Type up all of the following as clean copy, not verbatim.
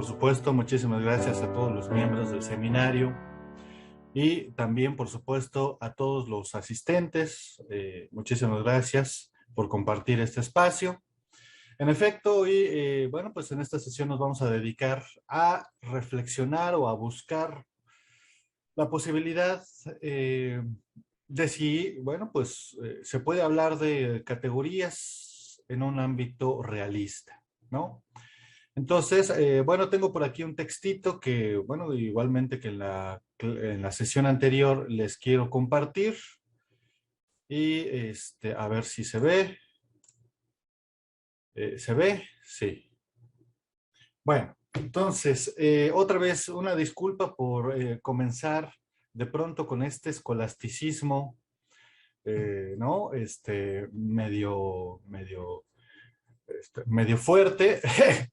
supuesto, muchísimas gracias a todos los miembros del seminario y también, por supuesto, a todos los asistentes. Muchísimas gracias por compartir este espacio. En efecto, hoy, bueno, pues en esta sesión nos vamos a dedicar a reflexionar o a buscar la posibilidad de si, bueno, pues se puede hablar de categorías en un ámbito realista, ¿no? Entonces, bueno, tengo por aquí un textito que, bueno, igualmente que en la sesión anterior les quiero compartir y a ver si se ve. ¿Se ve? Sí. Bueno, entonces, otra vez una disculpa por comenzar de pronto con este escolasticismo, ¿no? Medio fuerte,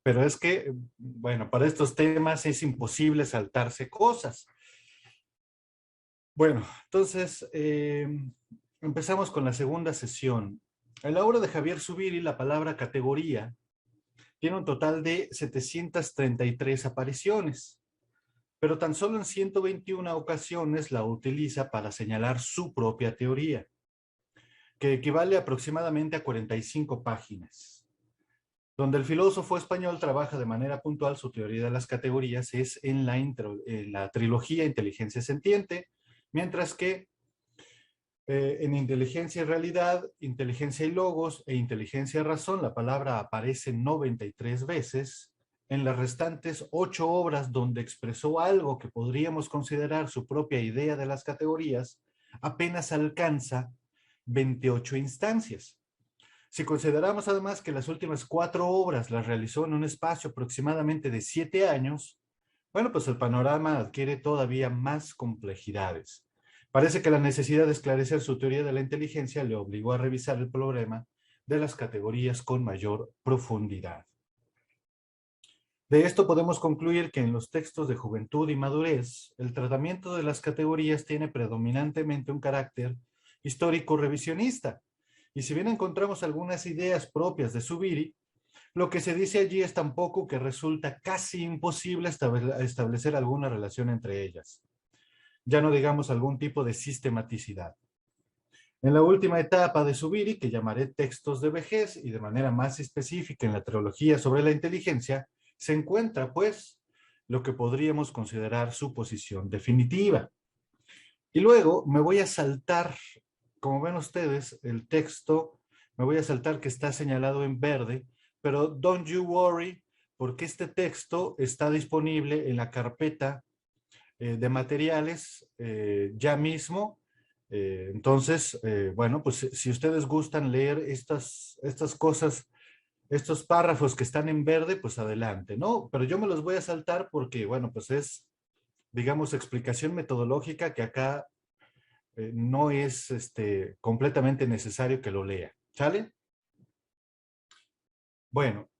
pero es que, bueno, para estos temas es imposible saltarse cosas. Bueno, entonces, empezamos con la segunda sesión. En la obra de Javier Zubiri, la palabra categoría tiene un total de 733 apariciones, pero tan solo en 121 ocasiones la utiliza para señalar su propia teoría, que equivale aproximadamente a 45 páginas. Donde el filósofo español trabaja de manera puntual su teoría de las categorías es en la trilogía Inteligencia Sentiente, mientras que en Inteligencia y Realidad, Inteligencia y Logos e Inteligencia y Razón, la palabra aparece 93 veces. En las restantes 8 obras donde expresó algo que podríamos considerar su propia idea de las categorías, apenas alcanza 28 instancias. Si consideramos además que las últimas 4 obras las realizó en un espacio aproximadamente de 7 años, bueno, pues el panorama adquiere todavía más complejidades. Parece que la necesidad de esclarecer su teoría de la inteligencia le obligó a revisar el problema de las categorías con mayor profundidad. De esto podemos concluir que en los textos de juventud y madurez, el tratamiento de las categorías tiene predominantemente un carácter histórico revisionista. Y si bien encontramos algunas ideas propias de Zubiri, lo que se dice allí es tan poco que resulta casi imposible establecer alguna relación entre ellas. Ya no digamos algún tipo de sistematicidad. En la última etapa de Zubiri, que llamaré textos de vejez, y de manera más específica en la trilogía sobre la inteligencia, se encuentra, pues, lo que podríamos considerar su posición definitiva. Y luego me voy a saltar, como ven ustedes, el texto, me voy a saltar que está señalado en verde, pero don't you worry, porque este texto está disponible en la carpeta de materiales ya mismo. Entonces, bueno, pues si ustedes gustan leer estas cosas, estos párrafos que están en verde, pues adelante, ¿no? Pero yo me los voy a saltar porque, bueno, pues es, digamos, explicación metodológica que acá no es completamente necesario que lo lea. ¿Sale? Bueno,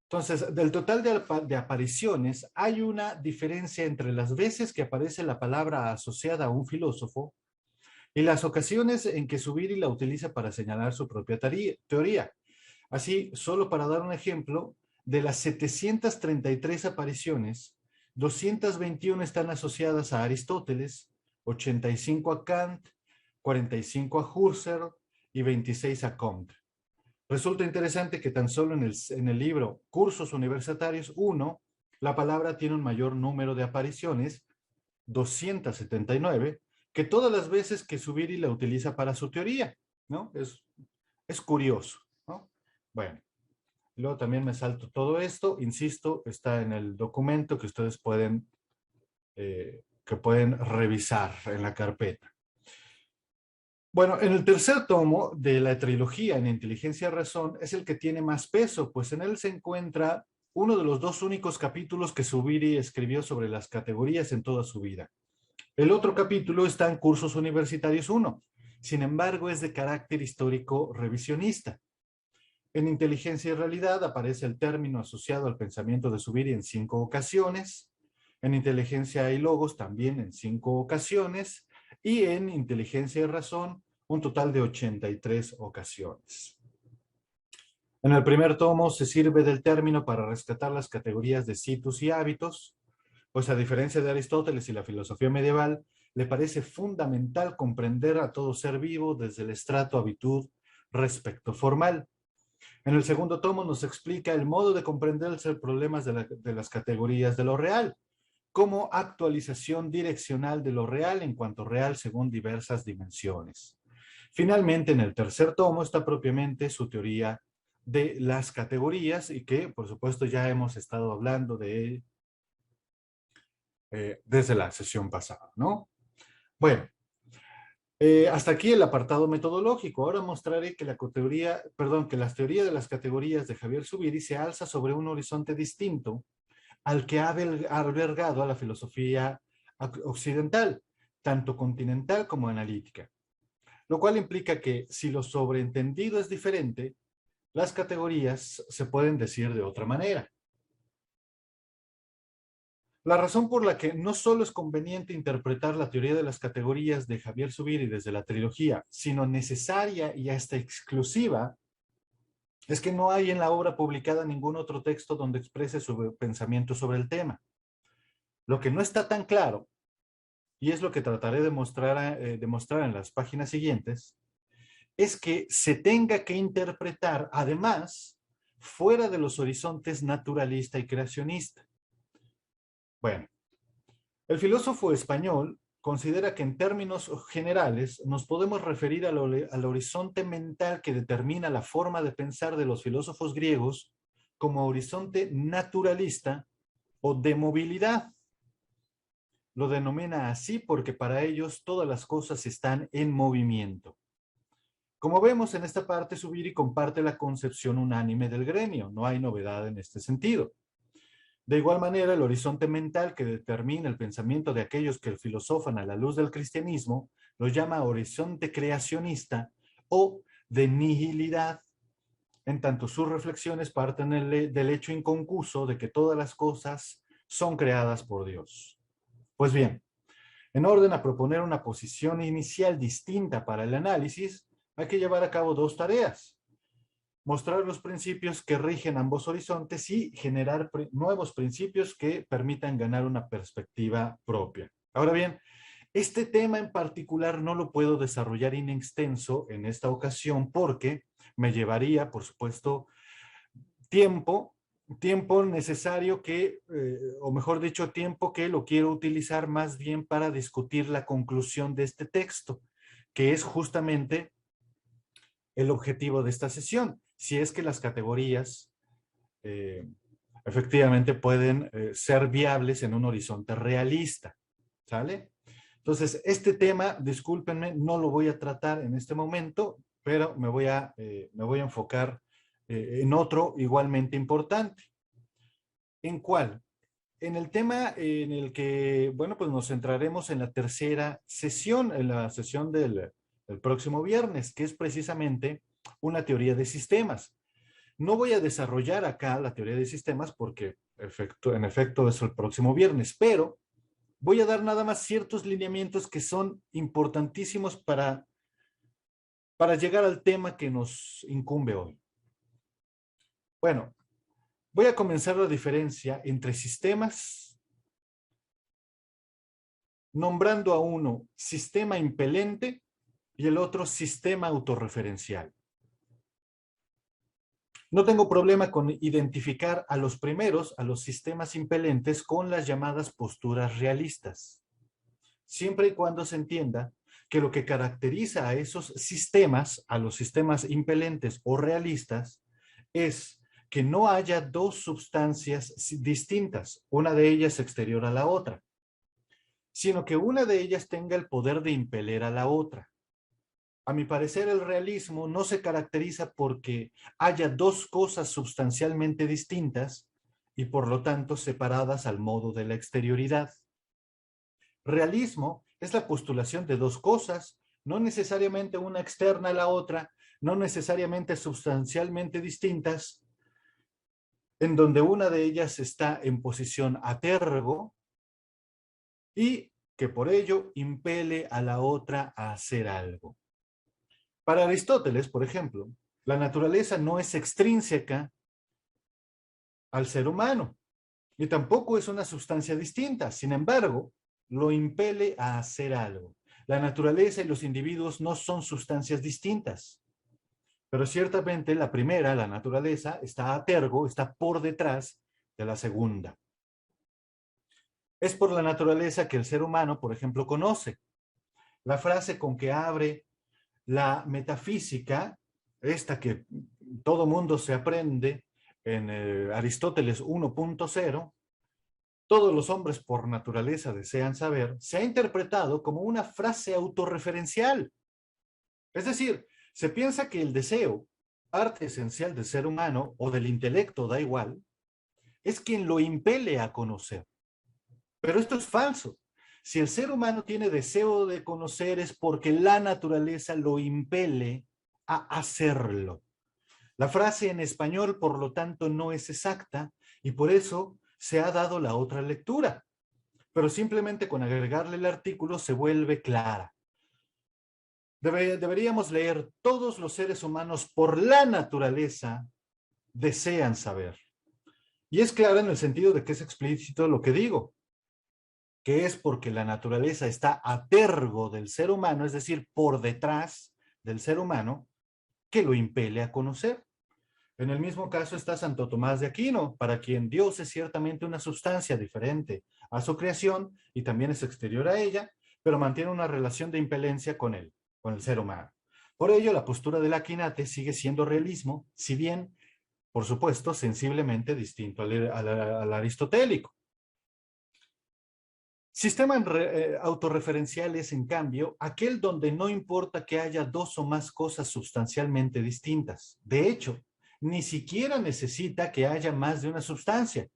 entonces, del total de apariciones, hay una diferencia entre las veces que aparece la palabra asociada a un filósofo y las ocasiones en que Zubiri la utiliza para señalar su propia teoría. Así, solo para dar un ejemplo, de las 733 apariciones, 221 están asociadas a Aristóteles, 85 a Kant, 45 a Husserl y 26 a Comte. Resulta interesante que tan solo en el libro Cursos Universitarios 1, la palabra tiene un mayor número de apariciones, 279, que todas las veces que Zubiri la utiliza para su teoría, ¿no? Es curioso, ¿no? Bueno, luego también me salto todo esto, insisto, está en el documento que ustedes pueden revisar en la carpeta. Bueno, en el tercer tomo de la trilogía en Inteligencia y Razón es el que tiene más peso, pues en él se encuentra uno de los 2 únicos capítulos que Zubiri escribió sobre las categorías en toda su vida. El otro capítulo está en Cursos Universitarios 1, sin embargo es de carácter histórico revisionista. En Inteligencia y Realidad aparece el término asociado al pensamiento de Zubiri en 5 ocasiones, en Inteligencia y Logos también en 5 ocasiones, y en Inteligencia y Razón un total de 83 ocasiones. En el primer tomo se sirve del término para rescatar las categorías de situs y hábitos, pues a diferencia de Aristóteles y la filosofía medieval, le parece fundamental comprender a todo ser vivo desde el estrato habitud respecto formal. En el segundo tomo nos explica el modo de comprender los problemas de las categorías de lo real, como actualización direccional de lo real en cuanto real según diversas dimensiones. Finalmente, en el tercer tomo está propiamente su teoría de las categorías y que, por supuesto, ya hemos estado hablando de desde la sesión pasada, ¿no? Bueno, hasta aquí el apartado metodológico. Ahora mostraré que que la teoría de las categorías de Javier Zubiri se alza sobre un horizonte distinto al que ha albergado a la filosofía occidental, tanto continental como analítica, lo cual implica que si lo sobreentendido es diferente, las categorías se pueden decir de otra manera. La razón por la que no solo es conveniente interpretar la teoría de las categorías de Javier Zubiri desde la trilogía, sino necesaria y hasta exclusiva, es que no hay en la obra publicada ningún otro texto donde exprese su pensamiento sobre el tema. Lo que no está tan claro, y es lo que trataré de demostrar en las páginas siguientes, es que se tenga que interpretar, además, fuera de los horizontes naturalista y creacionista. Bueno, el filósofo español considera que en términos generales nos podemos referir al horizonte mental que determina la forma de pensar de los filósofos griegos como horizonte naturalista o de movilidad. Lo denomina así porque para ellos todas las cosas están en movimiento. Como vemos en esta parte, Zubiri comparte la concepción unánime del gremio. No hay novedad en este sentido. De igual manera, el horizonte mental que determina el pensamiento de aquellos que filosofan a la luz del cristianismo lo llama horizonte creacionista o de nihilidad, en tanto sus reflexiones parten del hecho inconcuso de que todas las cosas son creadas por Dios. Pues bien, en orden a proponer una posición inicial distinta para el análisis, hay que llevar a cabo dos tareas: mostrar los principios que rigen ambos horizontes y generar nuevos principios que permitan ganar una perspectiva propia. Ahora bien, este tema en particular no lo puedo desarrollar in extenso en esta ocasión porque me llevaría, por supuesto, tiempo, tiempo necesario o mejor dicho, tiempo que lo quiero utilizar más bien para discutir la conclusión de este texto, que es justamente el objetivo de esta sesión, si es que las categorías eh, efectivamente pueden ser viables en un horizonte realista, ¿sale? Entonces, este tema, discúlpenme, no lo voy a tratar en este momento, pero me voy a enfocar en otro igualmente importante. ¿En cuál? En el tema en el que, bueno, pues nos centraremos en la tercera sesión, en la sesión del próximo viernes, que es precisamente una teoría de sistemas. No voy a desarrollar acá la teoría de sistemas porque en efecto es el próximo viernes, pero voy a dar nada más ciertos lineamientos que son importantísimos para llegar al tema que nos incumbe hoy. Bueno, voy a comenzar la diferencia entre sistemas, nombrando a uno sistema impelente y el otro sistema autorreferencial. No tengo problema con identificar a los primeros, a los sistemas impelentes, con las llamadas posturas realistas, siempre y cuando se entienda que lo que caracteriza a esos sistemas, a los sistemas impelentes o realistas, es que no haya dos sustancias distintas, una de ellas exterior a la otra, sino que una de ellas tenga el poder de impeler a la otra. A mi parecer, el realismo no se caracteriza porque haya dos cosas sustancialmente distintas y por lo tanto separadas al modo de la exterioridad. Realismo es la postulación de dos cosas, no necesariamente una externa a la otra, no necesariamente sustancialmente distintas, en donde una de ellas está en posición a tergo y que por ello impele a la otra a hacer algo. Para Aristóteles, por ejemplo, La naturaleza no es extrínseca al ser humano y tampoco es una sustancia distinta. Sin embargo, lo impele a hacer algo. La naturaleza y los individuos no son sustancias distintas, pero ciertamente la primera, la naturaleza, está a tergo, está por detrás de la segunda. Es por la naturaleza que el ser humano, por ejemplo, conoce. La frase con que abre la metafísica, esta que todo mundo se aprende en Aristóteles 1.0, todos los hombres por naturaleza desean saber, se ha interpretado como una frase autorreferencial. Es decir, se piensa que el deseo, parte esencial del ser humano o del intelecto, da igual, es quien lo impele a conocer. Pero esto es falso. Si el ser humano tiene deseo de conocer es porque la naturaleza lo impele a hacerlo. La frase en español, por lo tanto, no es exacta y por eso se ha dado la otra lectura. Pero simplemente con agregarle el artículo se vuelve clara. Deberíamos leer: todos los seres humanos por la naturaleza desean saber. Y es clara en el sentido de que es explícito lo que digo, que es porque la naturaleza está a tergo del ser humano, es decir, por detrás del ser humano, que lo impele a conocer. En el mismo caso está Santo Tomás de Aquino, para quien Dios es ciertamente una sustancia diferente a su creación y también es exterior a ella, pero mantiene una relación de impelencia con él, con el ser humano. Por ello, la postura del Aquinate sigue siendo realismo, si bien, por supuesto, sensiblemente distinto al aristotélico. Sistema autorreferencial es, en cambio, aquel donde no importa que haya dos o más cosas sustancialmente distintas. De hecho, ni siquiera necesita que haya más de una sustancia,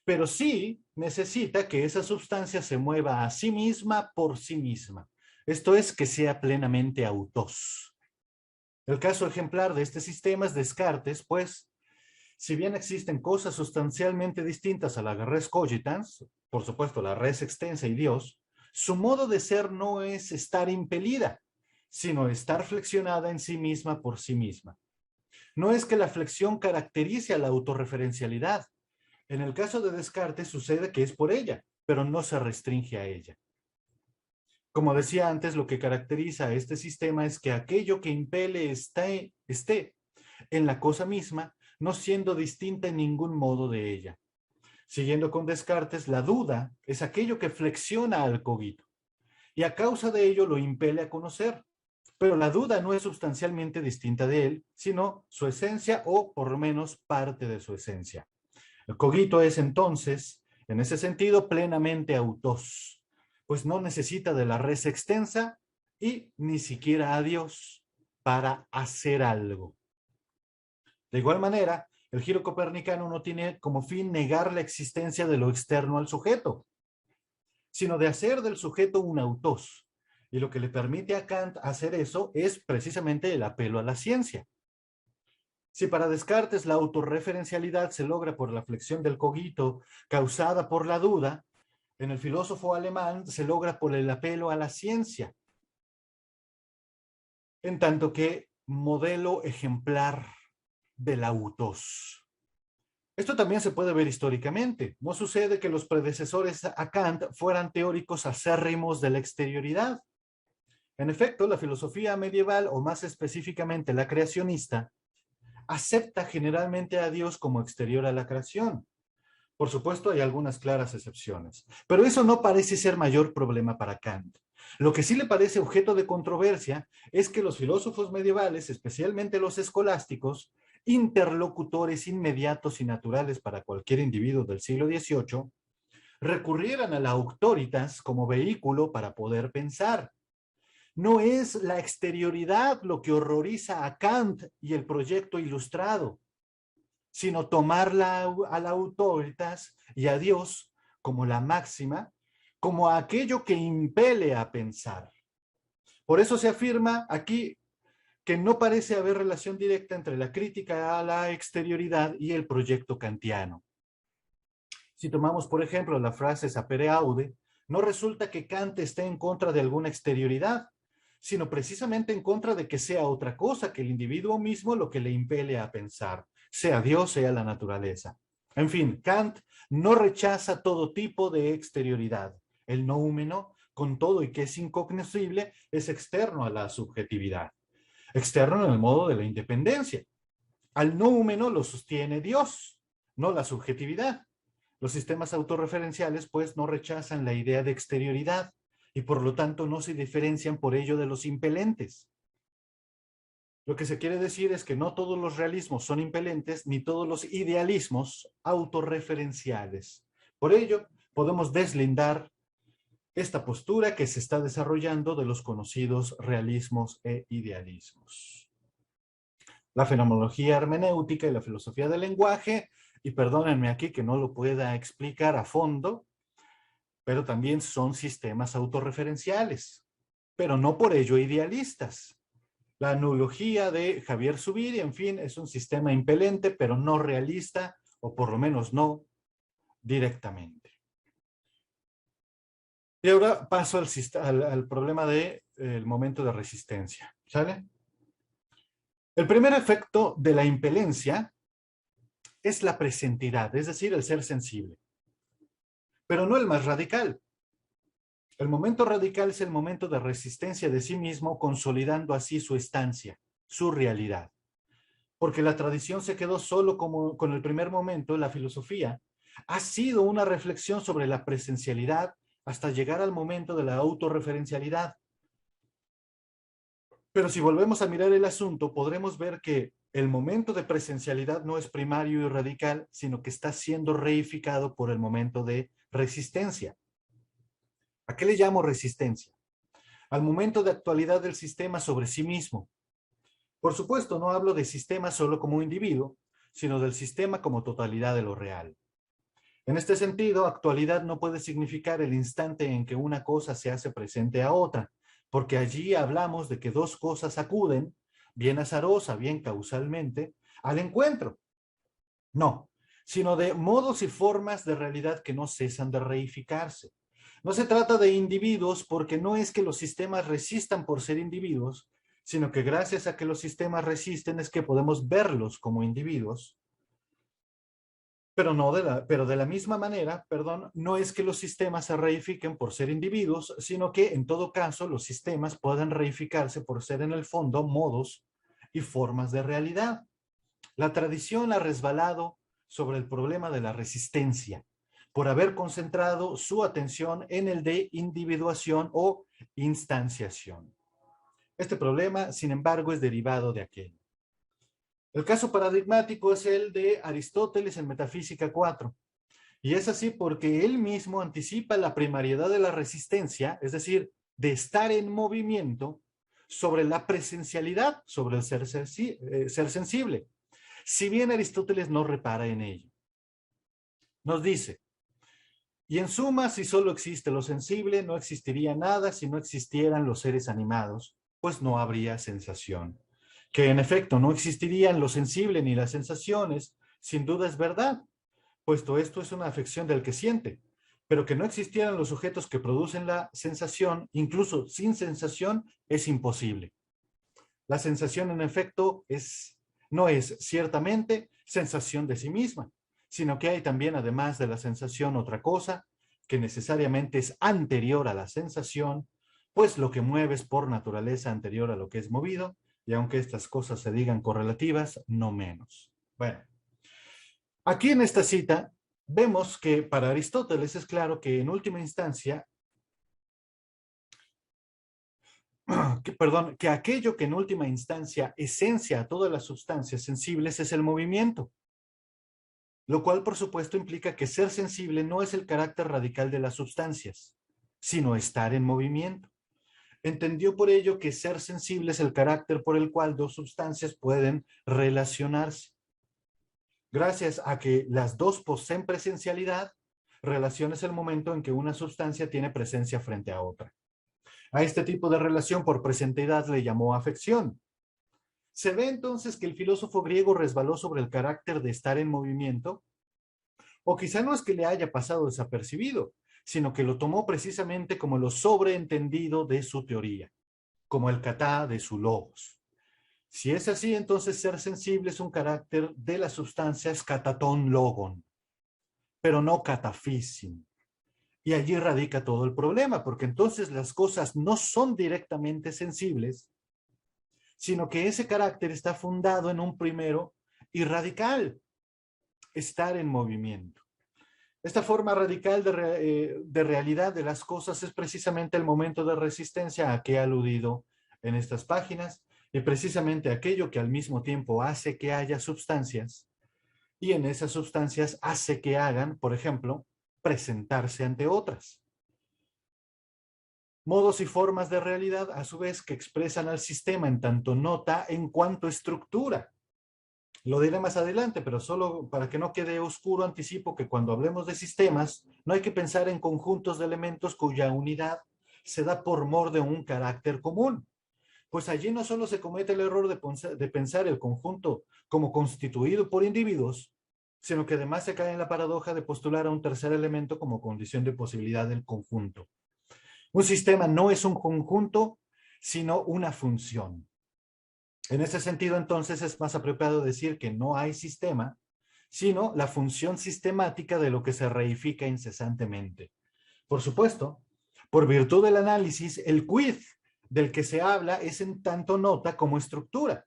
pero sí necesita que esa sustancia se mueva a sí misma por sí misma. Esto es, que sea plenamente autós. El caso ejemplar de este sistema es Descartes, pues, si bien existen cosas sustancialmente distintas a la res cogitans, por supuesto la res extensa y Dios, su modo de ser no es estar impelida, sino estar flexionada en sí misma por sí misma. No es que la flexión caracterice a la autorreferencialidad. En el caso de Descartes sucede que es por ella, pero no se restringe a ella. Como decía antes, lo que caracteriza a este sistema es que aquello que impele esté en la cosa misma, no siendo distinta en ningún modo de ella. Siguiendo con Descartes, la duda es aquello que flexiona al cogito y a causa de ello lo impele a conocer. Pero la duda no es sustancialmente distinta de él, sino su esencia o por lo menos parte de su esencia. El cogito es entonces, en ese sentido, plenamente autós, pues no necesita de la res extensa y ni siquiera a Dios para hacer algo. De igual manera, el giro copernicano no tiene como fin negar la existencia de lo externo al sujeto, sino de hacer del sujeto un autós. Y lo que le permite a Kant hacer eso es precisamente el apelo a la ciencia. Si para Descartes la autorreferencialidad se logra por la flexión del cogito causada por la duda, en el filósofo alemán se logra por el apelo a la ciencia. En tanto que modelo ejemplar del autos. Esto también se puede ver históricamente. No sucede que los predecesores a Kant fueran teóricos acérrimos de la exterioridad. En efecto, la filosofía medieval, o más específicamente la creacionista, acepta generalmente a Dios como exterior a la creación. Por supuesto, hay algunas claras excepciones, pero eso no parece ser mayor problema para Kant. Lo que sí le parece objeto de controversia es que los filósofos medievales, especialmente los escolásticos, interlocutores inmediatos y naturales para cualquier individuo del siglo XVIII, recurrieran a la auctoritas como vehículo para poder pensar. No es la exterioridad lo que horroriza a Kant y el proyecto ilustrado, sino tomarla a la autoritas y a Dios como la máxima, como aquello que impele a pensar. Por eso se afirma aquí que no parece haber relación directa entre la crítica a la exterioridad y el proyecto kantiano. Si tomamos, por ejemplo, la frase sapere aude, no resulta que Kant esté en contra de alguna exterioridad, sino precisamente en contra de que sea otra cosa que el individuo mismo lo que le impele a pensar, sea Dios, sea la naturaleza. En fin, Kant no rechaza todo tipo de exterioridad. El noumeno, con todo y que es incognoscible, es externo a la subjetividad, externo en el modo de la independencia. Al noumeno lo sostiene Dios, no la subjetividad. Los sistemas autorreferenciales, pues, no rechazan la idea de exterioridad y por lo tanto no se diferencian por ello de los impelentes. Lo que se quiere decir es que no todos los realismos son impelentes ni todos los idealismos autorreferenciales. Por ello, podemos deslindar esta postura que se está desarrollando de los conocidos realismos e idealismos. La fenomenología hermenéutica y la filosofía del lenguaje, y perdónenme aquí que no lo pueda explicar a fondo, pero también son sistemas autorreferenciales, pero no por ello idealistas. La analogía de Javier Zubiri, en fin, es un sistema impelente, pero no realista, o por lo menos no directamente. Y ahora paso al problema del momento de resistencia, ¿sale? El primer efecto de la impelencia es la presentidad, es decir, el ser sensible, pero no el más radical. El momento radical es el momento de resistencia de sí mismo, consolidando así su estancia, su realidad. Porque la tradición se quedó solo con el primer momento, la filosofía ha sido una reflexión sobre la presencialidad hasta llegar al momento de la autorreferencialidad. Pero si volvemos a mirar el asunto, podremos ver que el momento de presencialidad no es primario y radical, sino que está siendo reificado por el momento de resistencia. ¿A qué le llamo resistencia? Al momento de actualidad del sistema sobre sí mismo. Por supuesto, no hablo de sistema solo como individuo, sino del sistema como totalidad de lo real. En este sentido, actualidad no puede significar el instante en que una cosa se hace presente a otra, porque allí hablamos de que dos cosas acuden, bien azarosa, bien causalmente, al encuentro. No, sino de modos y formas de realidad que no cesan de reificarse. No se trata de individuos porque no es que los sistemas resistan por ser individuos, sino que gracias a que los sistemas resisten es que podemos verlos como individuos, pero de la misma manera, perdón, no es que los sistemas se reifiquen por ser individuos, sino que en todo caso los sistemas pueden reificarse por ser en el fondo modos y formas de realidad. La tradición ha resbalado sobre el problema de la resistencia por haber concentrado su atención en el de individuación o instanciación. Este problema, sin embargo, es derivado de aquel. El caso paradigmático es el de Aristóteles en Metafísica 4. Y es así porque él mismo anticipa la primariedad de la resistencia, es decir, de estar en movimiento, sobre la presencialidad, sobre el ser sensible. Si bien Aristóteles no repara en ello. Nos dice, y en suma, si solo existe lo sensible, no existiría nada si no existieran los seres animados, pues no habría sensación. Que en efecto no existirían lo sensible ni las sensaciones, sin duda es verdad, puesto esto es una afección del que siente, pero que no existieran los sujetos que producen la sensación, incluso sin sensación, es imposible. La sensación, en efecto, no es ciertamente sensación de sí misma, sino que hay también, además de la sensación, otra cosa que necesariamente es anterior a la sensación, pues lo que mueve es por naturaleza anterior a lo que es movido, y aunque estas cosas se digan correlativas, no menos. Bueno, aquí en esta cita vemos que para Aristóteles es claro que en última instancia, que aquello que en última instancia esencia a todas las sustancias sensibles es el movimiento, lo cual por supuesto implica que ser sensible no es el carácter radical de las sustancias, sino estar en movimiento. Entendió por ello que ser sensible es el carácter por el cual dos sustancias pueden relacionarse. Gracias a que las dos poseen presencialidad, relación es el momento en que una sustancia tiene presencia frente a otra. A este tipo de relación por presenteidad le llamó afección. Se ve entonces que el filósofo griego resbaló sobre el carácter de estar en movimiento, o quizá no es que le haya pasado desapercibido, sino que lo tomó precisamente como lo sobreentendido de su teoría. como el kata de su logos. Si es así, entonces ser sensible es un carácter de las sustancias kataton logon, pero no kataphysin. Y allí radica todo el problema, porque entonces las cosas no son directamente sensibles, sino que ese carácter está fundado en un primero y radical, estar en movimiento. Esta forma radical de realidad de las cosas es precisamente el momento de resistencia a que he aludido en estas páginas, y precisamente aquello que al mismo tiempo hace que haya sustancias, y en esas sustancias hace que hagan, por ejemplo, presentarse ante otras. Modos y formas de realidad, a su vez, que expresan al sistema en tanto nota en cuanto estructura. Lo diré más adelante, pero solo para que no quede oscuro, anticipo que cuando hablemos de sistemas, no hay que pensar en conjuntos de elementos cuya unidad se da por mor de un carácter común. Pues allí no solo se comete el error de pensar el conjunto como constituido por individuos, sino que además se cae en la paradoja de postular a un tercer elemento como condición de posibilidad del conjunto. Un sistema no es un conjunto, sino una función. En ese sentido, entonces, es más apropiado decir que no hay sistema, sino la función sistemática de lo que se reifica incesantemente. Por supuesto, por virtud del análisis, el quid del que se habla es en tanto nota como estructura.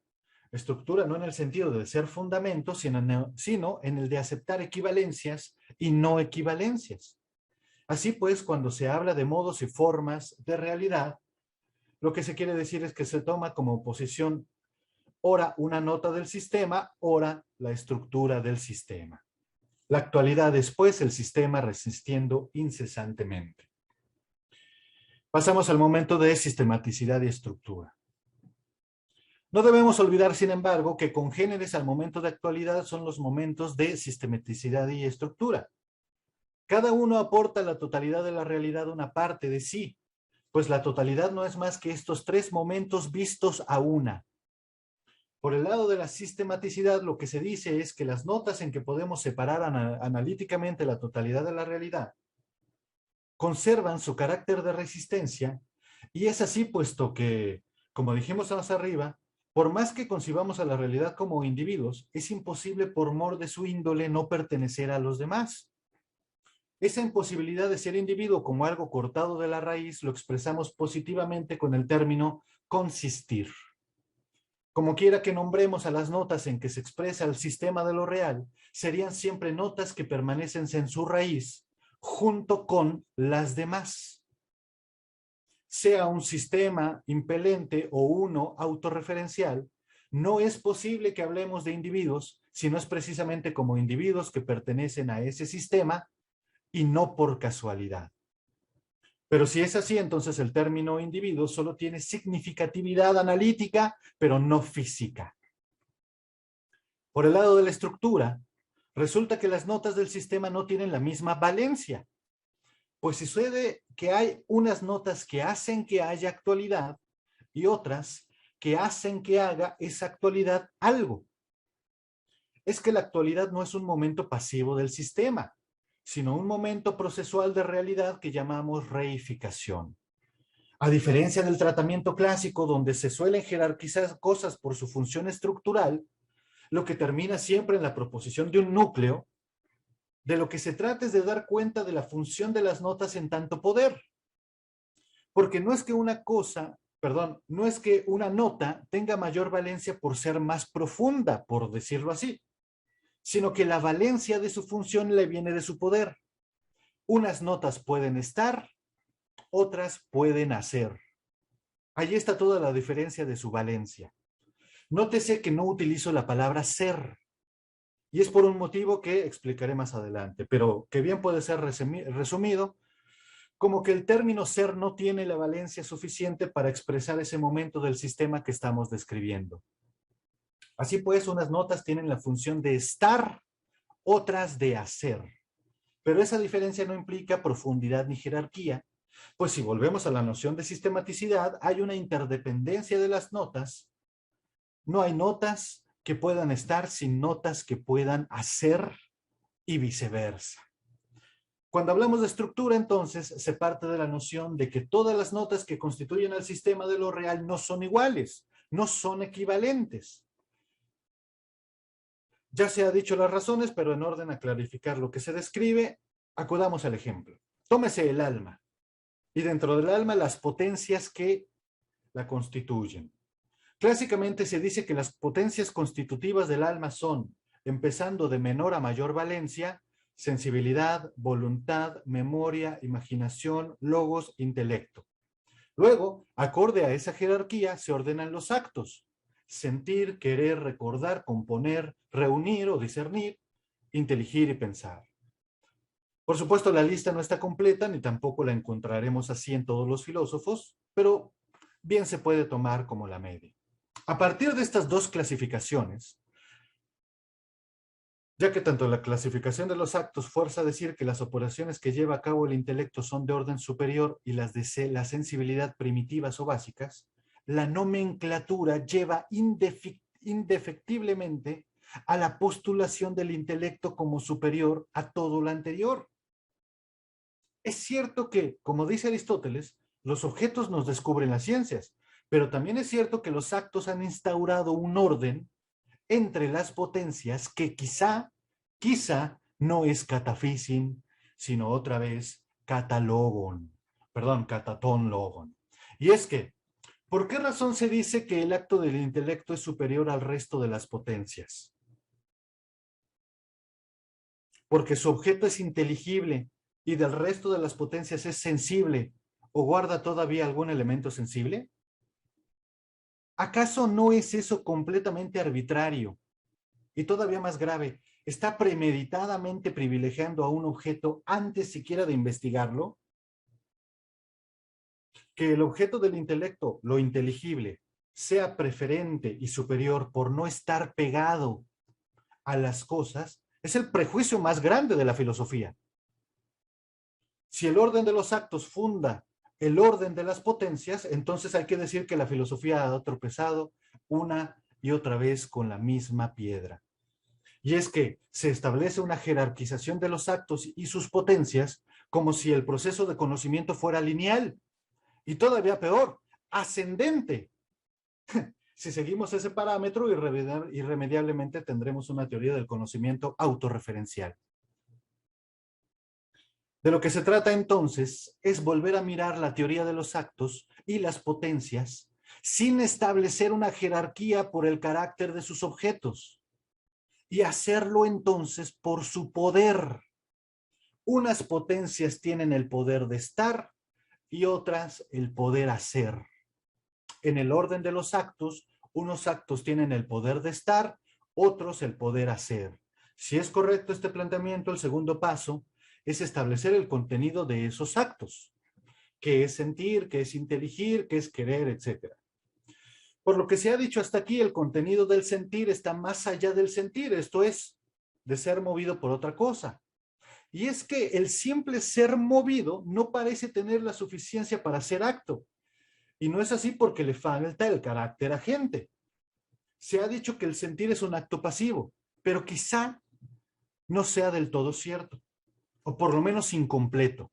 Estructura no en el sentido de ser fundamento, sino en el de aceptar equivalencias y no equivalencias. Así pues, cuando se habla de modos y formas de realidad, lo que se quiere decir es que se toma como posición ora una nota del sistema, ora la estructura del sistema. La actualidad después, el sistema resistiendo incesantemente. Pasamos al momento de sistematicidad y estructura. No debemos olvidar, sin embargo, que congéneres al momento de actualidad son los momentos de sistematicidad y estructura. Cada uno aporta a la totalidad de la realidad una parte de sí, pues la totalidad no es más que estos tres momentos vistos a una. Por el lado de la sistematicidad, lo que se dice es que las notas en que podemos separar analíticamente la totalidad de la realidad conservan su carácter de resistencia, y es así puesto que, como dijimos más arriba, por más que concibamos a la realidad como individuos, es imposible por mor de su índole no pertenecer a los demás. Esa imposibilidad de ser individuo como algo cortado de la raíz lo expresamos positivamente con el término consistir. Como quiera que nombremos a las notas en que se expresa el sistema de lo real, serían siempre notas que permanecen en su raíz junto con las demás. Sea un sistema impelente o uno autorreferencial, no es posible que hablemos de individuos, sino es precisamente como individuos que pertenecen a ese sistema y no por casualidad. Pero si es así, entonces el término individuo solo tiene significatividad analítica, pero no física. Por el lado de la estructura, resulta que las notas del sistema no tienen la misma valencia, pues sucede que hay unas notas que hacen que haya actualidad y otras que hacen que haga esa actualidad algo. Es que la actualidad no es un momento pasivo del sistema, sino un momento procesual de realidad que llamamos reificación. A diferencia del tratamiento clásico, donde se suelen jerarquizar cosas por su función estructural, lo que termina siempre en la proposición de un núcleo, de lo que se trata es de dar cuenta de la función de las notas en tanto poder. Porque no es que no es que una nota tenga mayor valencia por ser más profunda, por decirlo así, sino que la valencia de su función le viene de su poder. Unas notas pueden estar, otras pueden hacer. Allí está toda la diferencia de su valencia. Nótese que no utilizo la palabra ser, y es por un motivo que explicaré más adelante, pero que bien puede ser resumido como que el término ser no tiene la valencia suficiente para expresar ese momento del sistema que estamos describiendo. Así pues, unas notas tienen la función de estar, otras de hacer. Pero esa diferencia no implica profundidad ni jerarquía, pues si volvemos a la noción de sistematicidad, hay una interdependencia de las notas. No hay notas que puedan estar sin notas que puedan hacer y viceversa. Cuando hablamos de estructura, entonces, se parte de la noción de que todas las notas que constituyen al sistema de lo real no son iguales, no son equivalentes. Ya se ha dicho las razones, pero en orden a clarificar lo que se describe, acudamos al ejemplo. Tómese el alma, y dentro del alma las potencias que la constituyen. Clásicamente se dice que las potencias constitutivas del alma son, empezando de menor a mayor valencia, sensibilidad, voluntad, memoria, imaginación, logos, intelecto. Luego, acorde a esa jerarquía, se ordenan los actos: sentir, querer, recordar, componer, reunir o discernir, inteligir y pensar. Por supuesto, la lista no está completa, ni tampoco la encontraremos así en todos los filósofos, pero bien se puede tomar como la media. A partir de estas dos clasificaciones, ya que tanto la clasificación de los actos fuerza a decir que las operaciones que lleva a cabo el intelecto son de orden superior y las de la sensibilidad primitivas o básicas, la nomenclatura lleva indefectiblemente a la postulación del intelecto como superior a todo lo anterior. Es cierto que, como dice Aristóteles, los objetos nos descubren las ciencias, pero también es cierto que los actos han instaurado un ón entre las potencias que quizá no es catafísin, sino otra vez catalogon, perdón, catatón logon. Y es que, ¿por qué razón se dice que el acto del intelecto es superior al resto de las potencias? Porque su objeto es inteligible y del resto de las potencias es sensible o guarda todavía algún elemento sensible. ¿Acaso no es eso completamente arbitrario? Y todavía más grave, ¿está premeditadamente privilegiando a un objeto antes siquiera de investigarlo? Que el objeto del intelecto, lo inteligible, sea preferente y superior por no estar pegado a las cosas, es el prejuicio más grande de la filosofía. Si el orden de los actos funda el orden de las potencias, entonces hay que decir que la filosofía ha tropezado una y otra vez con la misma piedra. Y es que se establece una jerarquización de los actos y sus potencias como si el proceso de conocimiento fuera lineal y todavía peor, ascendente. Si seguimos ese parámetro, irremediablemente tendremos una teoría del conocimiento autorreferencial. De lo que se trata entonces es volver a mirar la teoría de los actos y las potencias sin establecer una jerarquía por el carácter de sus objetos y hacerlo entonces por su poder. Unas potencias tienen el poder de estar y otras el poder hacer. En el orden de los actos, unos actos tienen el poder de estar, otros el poder hacer. Si es correcto este planteamiento, el segundo paso es establecer el contenido de esos actos. ¿Qué es sentir? ¿Qué es inteligir? ¿Qué es querer? Etcétera. Por lo que se ha dicho hasta aquí, el contenido del sentir está más allá del sentir, esto es, de ser movido por otra cosa. Y es que el simple ser movido no parece tener la suficiencia para ser acto. Y no es así porque le falta el carácter agente. Se ha dicho que el sentir es un acto pasivo, pero quizá no sea del todo cierto, o por lo menos incompleto.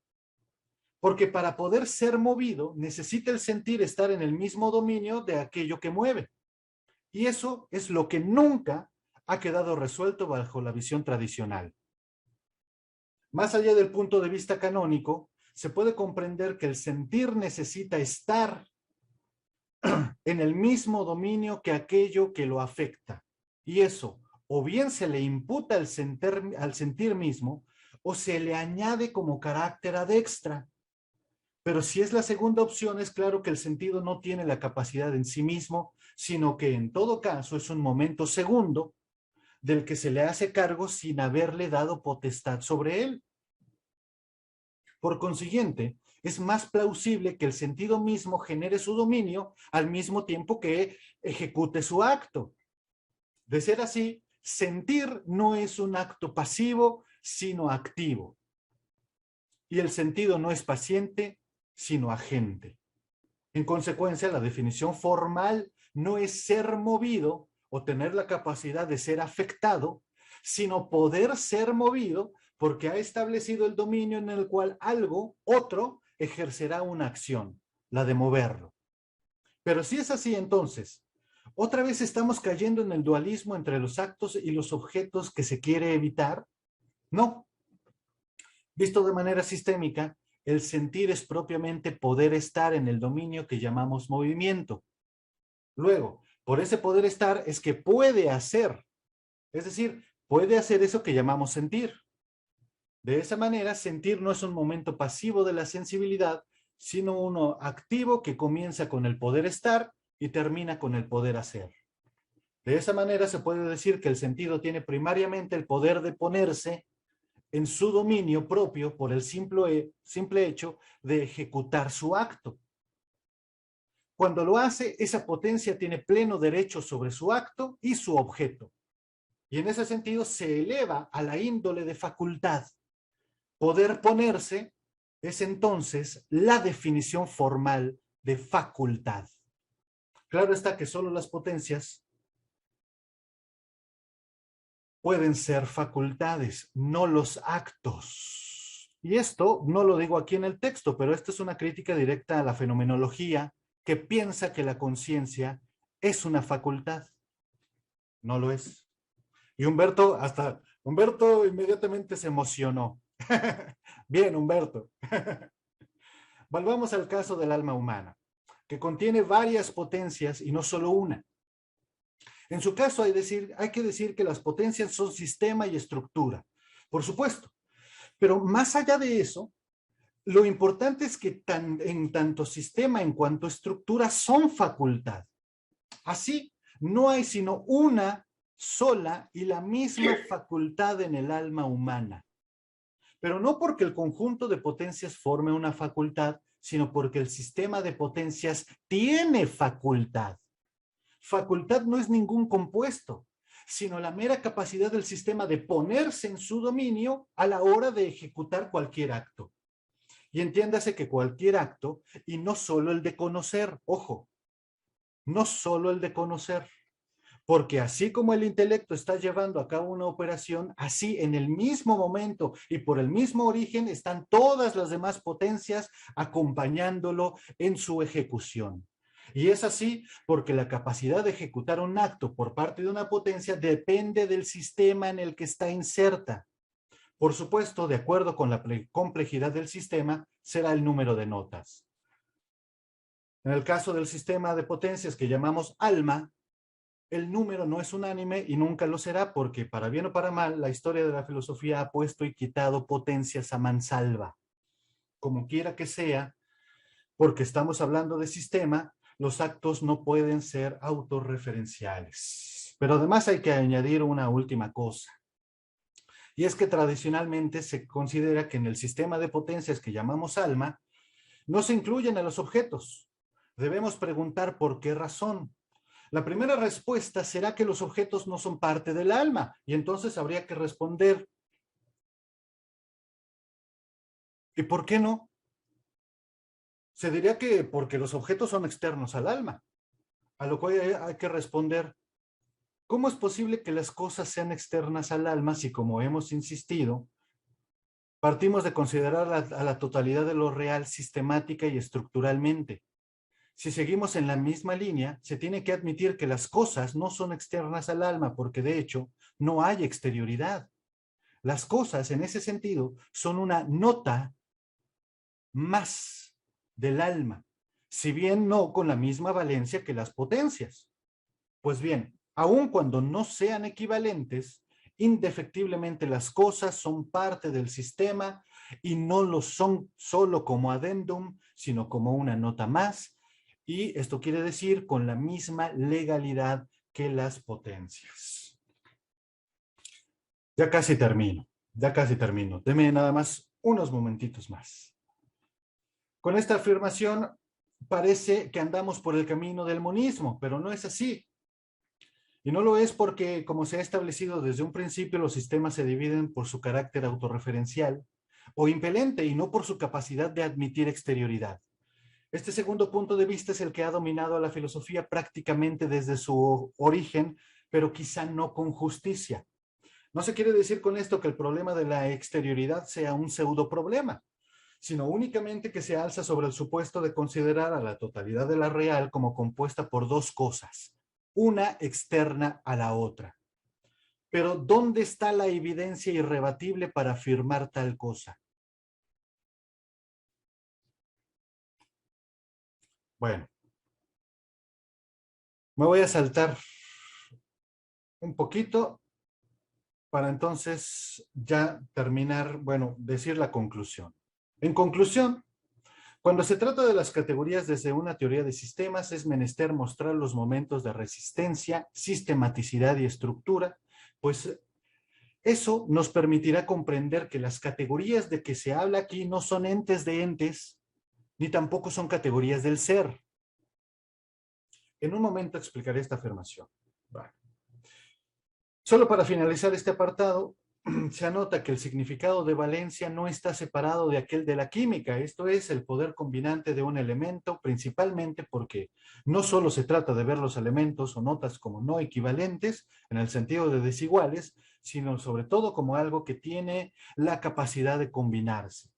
Porque para poder ser movido, necesita el sentir estar en el mismo dominio de aquello que mueve. Y eso es lo que nunca ha quedado resuelto bajo la visión tradicional. Más allá del punto de vista canónico, se puede comprender que el sentir necesita estar en el mismo dominio que aquello que lo afecta. Y eso, o bien se le imputa al sentir mismo, o se le añade como carácter ad extra. Pero si es la segunda opción, es claro que el sentido no tiene la capacidad en sí mismo, sino que en todo caso es un momento segundo del que se le hace cargo sin haberle dado potestad sobre él. Por consiguiente, es más plausible que el sentido mismo genere su dominio al mismo tiempo que ejecute su acto. De ser así, sentir no es un acto pasivo, sino activo. Y el sentido no es paciente, sino agente. En consecuencia, la definición formal no es ser movido o tener la capacidad de ser afectado, sino poder ser movido porque ha establecido el dominio en el cual algo, otro, ejercerá una acción, la de moverlo. Pero si es así, entonces, otra vez estamos cayendo en el dualismo entre los actos y los objetos que se quiere evitar. No. Visto de manera sistémica, el sentir es propiamente poder estar en el dominio que llamamos movimiento. Luego, por ese poder estar es que puede hacer, es decir, puede hacer eso que llamamos sentir. De esa manera, sentir no es un momento pasivo de la sensibilidad, sino uno activo que comienza con el poder estar y termina con el poder hacer. De esa manera se puede decir que el sentido tiene primariamente el poder de ponerse en su dominio propio por el simple hecho de ejecutar su acto. Cuando lo hace, esa potencia tiene pleno derecho sobre su acto y su objeto. Y en ese sentido se eleva a la índole de facultad. Poder ponerse es entonces la definición formal de facultad. Claro está que solo las potencias pueden ser facultades, no los actos. Y esto no lo digo aquí en el texto, pero esta es una crítica directa a la fenomenología que piensa que la conciencia es una facultad. No lo es. Y Humberto inmediatamente se emocionó. Bien, Humberto. Volvamos al caso del alma humana, que contiene varias potencias y no solo una. En su caso hay que decir que las potencias son sistema y estructura, por supuesto. Pero más allá de eso, lo importante es que en tanto sistema en cuanto estructura son facultad. Así, no hay sino una sola y la misma facultad en el alma humana. Pero no porque el conjunto de potencias forme una facultad, sino porque el sistema de potencias tiene facultad. Facultad no es ningún compuesto, sino la mera capacidad del sistema de ponerse en su dominio a la hora de ejecutar cualquier acto. Y entiéndase que cualquier acto, y no solo el de conocer, ojo, no solo el de conocer, porque así como el intelecto está llevando a cabo una operación, así en el mismo momento y por el mismo origen están todas las demás potencias acompañándolo en su ejecución. Y es así porque la capacidad de ejecutar un acto por parte de una potencia depende del sistema en el que está inserta. Por supuesto, de acuerdo con la complejidad del sistema, será el número de notas. En el caso del sistema de potencias que llamamos alma, el número no es unánime y nunca lo será porque, para bien o para mal, la historia de la filosofía ha puesto y quitado potencias a mansalva. Como quiera que sea, porque estamos hablando de sistema, los actos no pueden ser autorreferenciales. Pero además hay que añadir una última cosa. Y es que tradicionalmente se considera que en el sistema de potencias que llamamos alma, no se incluyen a los objetos. Debemos preguntar por qué razón. La primera respuesta será que los objetos no son parte del alma, y entonces habría que responder, ¿y por qué no? Se diría que porque los objetos son externos al alma, a lo cual hay que responder, ¿cómo es posible que las cosas sean externas al alma si, como hemos insistido, partimos de considerar a la totalidad de lo real sistemática y estructuralmente? Si seguimos en la misma línea, se tiene que admitir que las cosas no son externas al alma porque, de hecho, no hay exterioridad. Las cosas, en ese sentido, son una nota más del alma, si bien no con la misma valencia que las potencias. Pues bien, aun cuando no sean equivalentes, indefectiblemente las cosas son parte del sistema y no lo son solo como adendum, sino como una nota más, y esto quiere decir con la misma legalidad que las potencias. Ya casi termino, ya casi termino. Deme nada más unos momentitos más. Con esta afirmación parece que andamos por el camino del monismo, pero no es así. Y no lo es porque, como se ha establecido desde un principio, los sistemas se dividen por su carácter autorreferencial o impelente y no por su capacidad de admitir exterioridad. Este segundo punto de vista es el que ha dominado a la filosofía prácticamente desde su origen, pero quizá no con justicia. No se quiere decir con esto que el problema de la exterioridad sea un pseudo problema, sino únicamente que se alza sobre el supuesto de considerar a la totalidad de la real como compuesta por dos cosas, una externa a la otra. Pero ¿dónde está la evidencia irrebatible para afirmar tal cosa? Bueno, me voy a saltar un poquito para entonces ya terminar, bueno, decir la conclusión. En conclusión, cuando se trata de las categorías desde una teoría de sistemas, es menester mostrar los momentos de resistencia, sistematicidad y estructura, pues eso nos permitirá comprender que las categorías de que se habla aquí no son entes de entes, ni tampoco son categorías del ser. En un momento explicaré esta afirmación. Vale. Solo para finalizar este apartado, se anota que el significado de valencia no está separado de aquel de la química, esto es, el poder combinante de un elemento, principalmente porque no solo se trata de ver los elementos o notas como no equivalentes, en el sentido de desiguales, sino sobre todo como algo que tiene la capacidad de combinarse.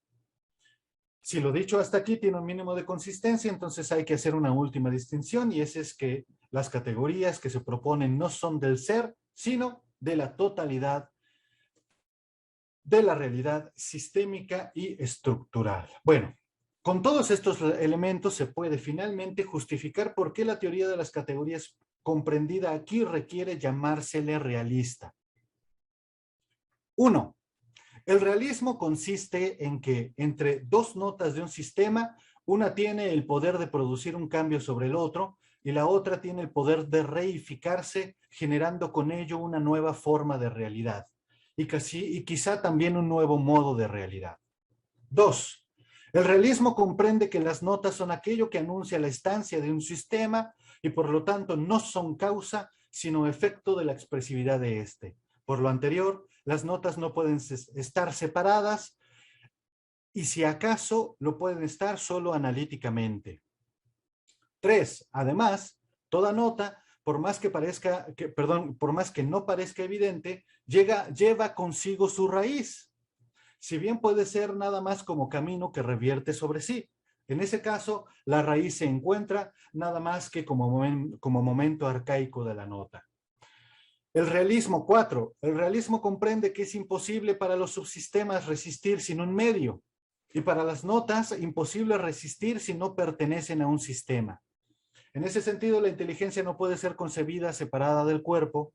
Si lo dicho hasta aquí tiene un mínimo de consistencia, entonces hay que hacer una última distinción y esa es que las categorías que se proponen no son del ser, sino de la totalidad de la realidad sistémica y estructural. Bueno, con todos estos elementos se puede finalmente justificar por qué la teoría de las categorías comprendida aquí requiere llamársele realista. 1. El realismo consiste en que entre dos notas de un sistema, una tiene el poder de producir un cambio sobre el otro y la otra tiene el poder de reificarse, generando con ello una nueva forma de realidad y quizá también un nuevo modo de realidad. 2. El realismo comprende que las notas son aquello que anuncia la estancia de un sistema y por lo tanto no son causa, sino efecto de la expresividad de éste. Por lo anterior, las notas no pueden estar separadas y si acaso lo pueden estar solo analíticamente. 3. Además, toda nota, por más que no parezca evidente, lleva consigo su raíz, si bien puede ser nada más como camino que revierte sobre sí. En ese caso, la raíz se encuentra nada más que como momento arcaico de la nota. El realismo 4. El realismo comprende que es imposible para los subsistemas resistir sin un medio y para las notas imposible resistir si no pertenecen a un sistema. En ese sentido, la inteligencia no puede ser concebida separada del cuerpo,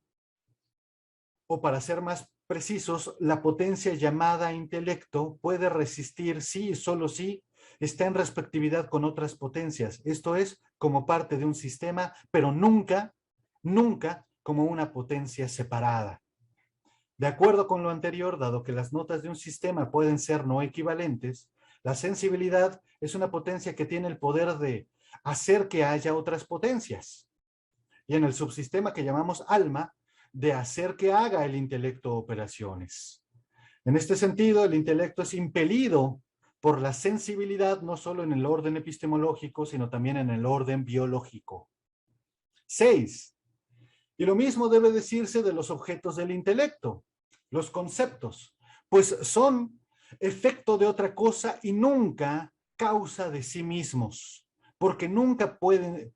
o para ser más precisos, la potencia llamada intelecto puede resistir sí y solo sí está en respectividad con otras potencias, esto es, como parte de un sistema, pero nunca, nunca como una potencia separada. De acuerdo con lo anterior, dado que las notas de un sistema pueden ser no equivalentes, la sensibilidad es una potencia que tiene el poder de hacer que haya otras potencias. Y en el subsistema que llamamos alma, de hacer que haga el intelecto operaciones. En este sentido, el intelecto es impelido por la sensibilidad no solo en el orden epistemológico, sino también en el orden biológico. 6. Y lo mismo debe decirse de los objetos del intelecto, los conceptos, pues son efecto de otra cosa y nunca causa de sí mismos, porque nunca pueden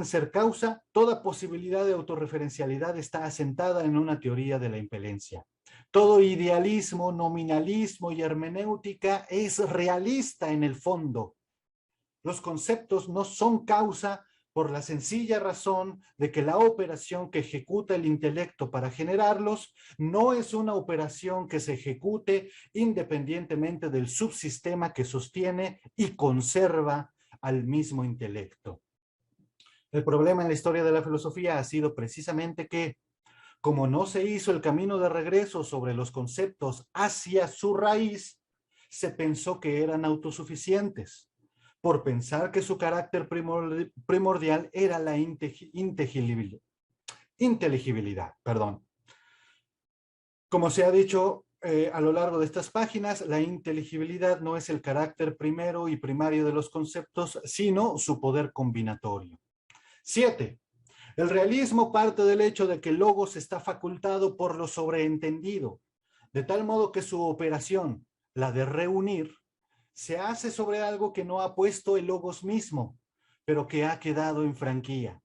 ser causa, toda posibilidad de autorreferencialidad está asentada en una teoría de la impelencia. Todo idealismo, nominalismo y hermenéutica es realista en el fondo. Los conceptos no son causa por la sencilla razón de que la operación que ejecuta el intelecto para generarlos no es una operación que se ejecute independientemente del subsistema que sostiene y conserva al mismo intelecto. El problema en la historia de la filosofía ha sido precisamente que, como no se hizo el camino de regreso sobre los conceptos hacia su raíz, se pensó que eran autosuficientes, por pensar que su carácter primordial era la inteligibilidad. Como se ha dicho a lo largo de estas páginas, la inteligibilidad no es el carácter primero y primario de los conceptos, sino su poder combinatorio. 7. El realismo parte del hecho de que el logos está facultado por lo sobreentendido, de tal modo que su operación, la de reunir, se hace sobre algo que no ha puesto el logos mismo, pero que ha quedado en franquía.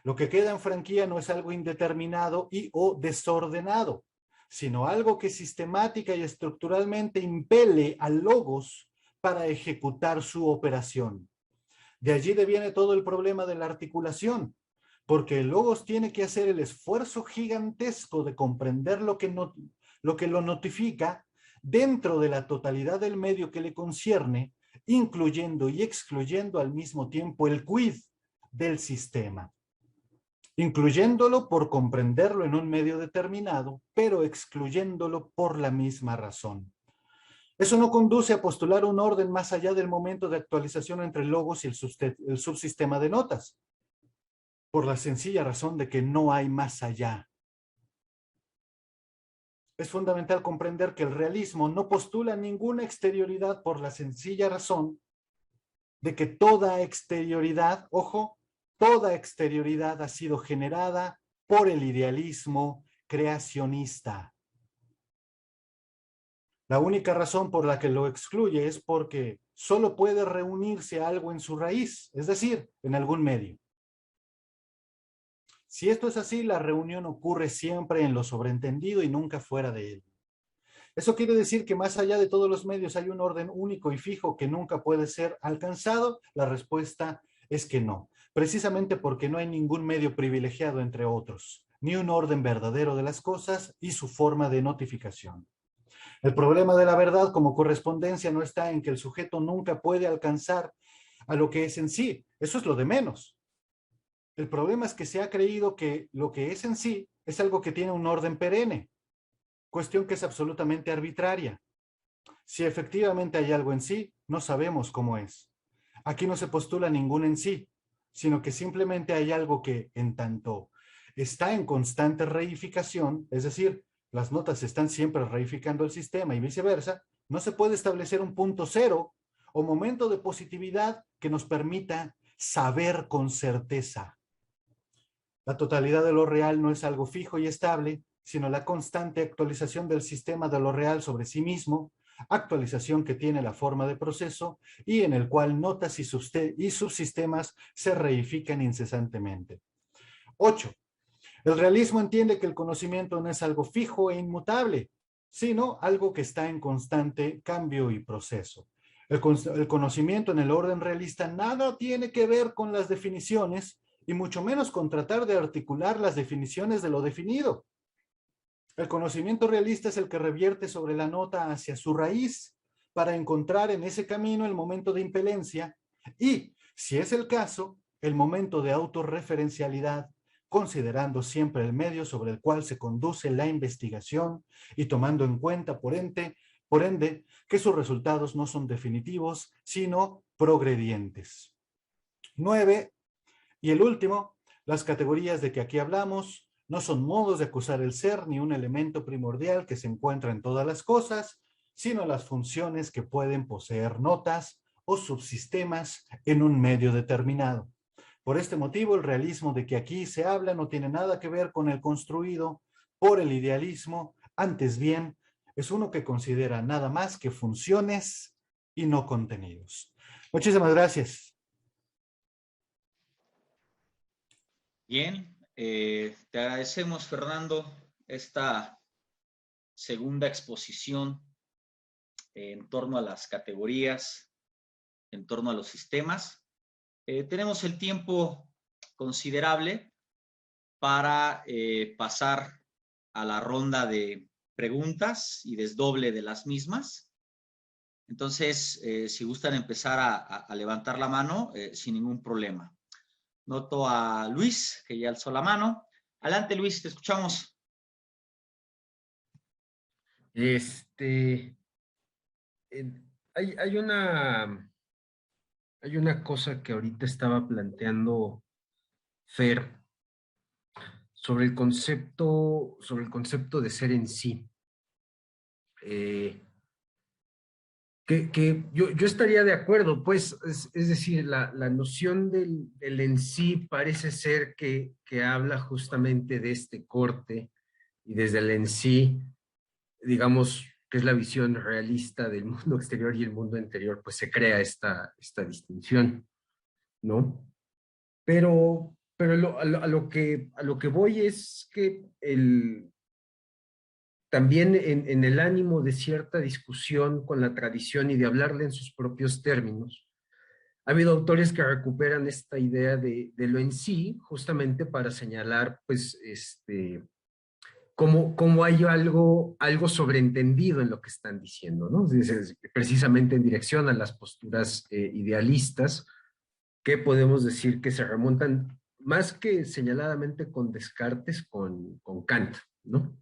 Lo que queda en franquía no es algo indeterminado y o desordenado, sino algo que sistemática y estructuralmente impele al logos para ejecutar su operación. De allí deviene todo el problema de la articulación, porque el logos tiene que hacer el esfuerzo gigantesco de comprender lo que lo notifica dentro de la totalidad del medio que le concierne, incluyendo y excluyendo al mismo tiempo el quid del sistema, incluyéndolo por comprenderlo en un medio determinado, pero excluyéndolo por la misma razón. Eso no conduce a postular un orden más allá del momento de actualización entre el logos y el subsistema de notas, por la sencilla razón de que no hay más allá. Es fundamental comprender que el realismo no postula ninguna exterioridad por la sencilla razón de que toda exterioridad, ojo, toda exterioridad ha sido generada por el idealismo creacionista. La única razón por la que lo excluye es porque solo puede reunirse algo en su raíz, es decir, en algún medio. Si esto es así, la reunión ocurre siempre en lo sobreentendido y nunca fuera de él. Eso quiere decir que más allá de todos los medios hay un orden único y fijo que nunca puede ser alcanzado. La respuesta es que no, precisamente porque no hay ningún medio privilegiado entre otros, ni un orden verdadero de las cosas y su forma de notificación. El problema de la verdad como correspondencia no está en que el sujeto nunca puede alcanzar a lo que es en sí. Eso es lo de menos. El problema es que se ha creído que lo que es en sí es algo que tiene un orden perenne, cuestión que es absolutamente arbitraria. Si efectivamente hay algo en sí, no sabemos cómo es. Aquí no se postula ningún en sí, sino que simplemente hay algo que, en tanto está en constante reificación, es decir, las notas están siempre reificando el sistema y viceversa, no se puede establecer un punto cero o momento de positividad que nos permita saber con certeza. La totalidad de lo real no es algo fijo y estable, sino la constante actualización del sistema de lo real sobre sí mismo, actualización que tiene la forma de proceso y en el cual notas y subsistemas se reifican incesantemente. 8. El realismo entiende que el conocimiento no es algo fijo e inmutable, sino algo que está en constante cambio y proceso. El conocimiento en el orden realista nada tiene que ver con las definiciones y mucho menos con tratar de articular las definiciones de lo definido. El conocimiento realista es el que revierte sobre la nota hacia su raíz para encontrar en ese camino el momento de impelencia y, si es el caso, el momento de autorreferencialidad, considerando siempre el medio sobre el cual se conduce la investigación y tomando en cuenta, por ende, que sus resultados no son definitivos, sino progredientes. 9. Y el último, las categorías de que aquí hablamos no son modos de acusar el ser ni un elemento primordial que se encuentra en todas las cosas, sino las funciones que pueden poseer notas o subsistemas en un medio determinado. Por este motivo, el realismo de que aquí se habla no tiene nada que ver con el construido por el idealismo, antes bien, es uno que considera nada más que funciones y no contenidos. Muchísimas gracias. Bien, te agradecemos, Fernando, esta segunda exposición en torno a las categorías, en torno a los sistemas. Tenemos el tiempo considerable para pasar a la ronda de preguntas y desdoble de las mismas. Entonces, si gustan empezar a levantar la mano, sin ningún problema. Noto a Luis, que ya alzó la mano. Adelante, Luis, te escuchamos. Este, hay, hay una cosa que ahorita estaba planteando Fer sobre el concepto de ser en sí. Yo estaría de acuerdo, pues, es decir, la noción del en sí parece ser que habla justamente de este corte y desde el en sí, digamos, que es la visión realista del mundo exterior y el mundo interior, pues se crea esta distinción, ¿no? Pero a lo que voy es que también en el ánimo de cierta discusión con la tradición y de hablarle en sus propios términos, ha habido autores que recuperan esta idea de lo en sí, justamente para señalar, pues, cómo hay algo sobreentendido en lo que están diciendo, ¿no? Precisamente en dirección a las posturas idealistas, que podemos decir que se remontan más que señaladamente con Descartes, con Kant, ¿no?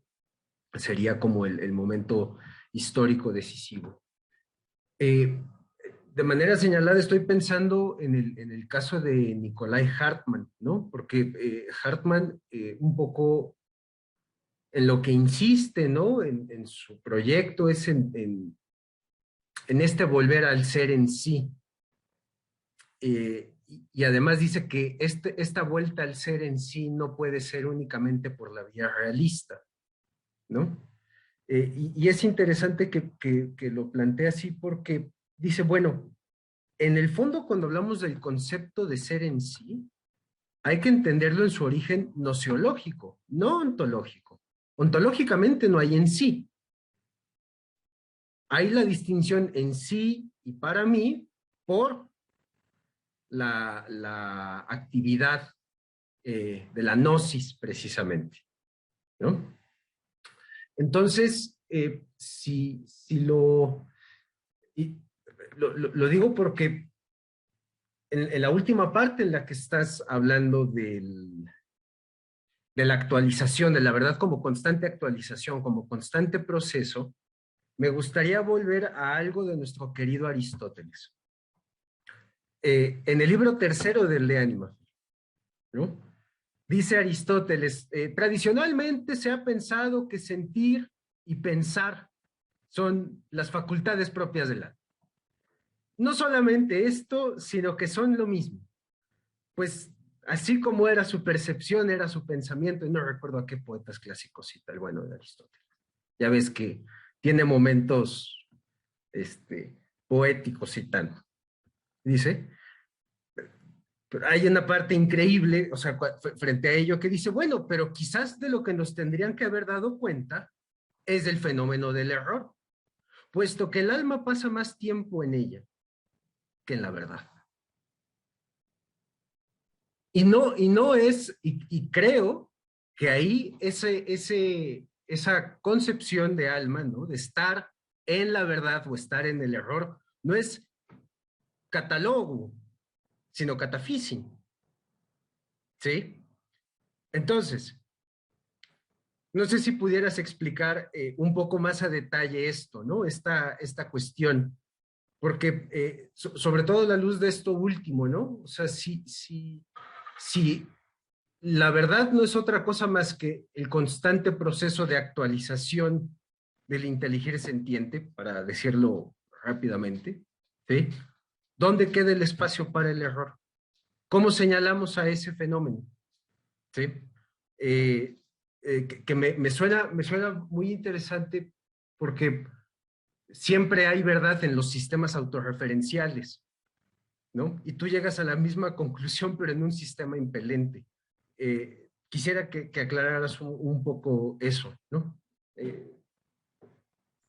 Sería como el momento histórico decisivo. De manera señalada estoy pensando en el caso de Nikolai Hartmann, ¿no? Porque Hartmann un poco en lo que insiste, ¿no? En su proyecto es en este volver al ser en sí. Y además dice que esta vuelta al ser en sí no puede ser únicamente por la vía realista, ¿no? Y es interesante que lo plantea así porque dice, bueno, en el fondo cuando hablamos del concepto de ser en sí, hay que entenderlo en su origen nociológico, no ontológico. Ontológicamente no hay en sí. Hay la distinción en sí y para mí por la actividad de la gnosis precisamente, ¿no? Entonces, si lo digo porque en la última parte en la que estás hablando de la actualización, de la verdad como constante actualización, como constante proceso, me gustaría volver a algo de nuestro querido Aristóteles. En el libro tercero del De Anima, ¿no? Dice Aristóteles, tradicionalmente se ha pensado que sentir y pensar son las facultades propias del alma. No solamente esto, sino que son lo mismo. Pues así como era su percepción, era su pensamiento, y no recuerdo a qué poetas clásicos cita el bueno de Aristóteles. Ya ves que tiene momentos poéticos citando. Dice, pero hay una parte increíble, o sea, frente a ello, que dice, bueno, pero quizás de lo que nos tendrían que haber dado cuenta es del fenómeno del error, puesto que el alma pasa más tiempo en ella que en la verdad. Y creo que ahí esa concepción de alma, ¿no? De estar en la verdad o estar en el error, no es catálogo, sino catafísico. ¿Sí? Entonces, no sé si pudieras explicar un poco más a detalle esto, ¿no? Esta cuestión, porque sobre todo a la luz de esto último, ¿no? O sea, si la verdad no es otra cosa más que el constante proceso de actualización del inteligir sentiente, para decirlo rápidamente, ¿sí? ¿Dónde queda el espacio para el error? ¿Cómo señalamos a ese fenómeno? ¿Sí? Que me suena muy interesante porque siempre hay verdad en los sistemas autorreferenciales, ¿no? Y tú llegas a la misma conclusión, pero en un sistema impelente. Quisiera que aclararas un poco eso, ¿no?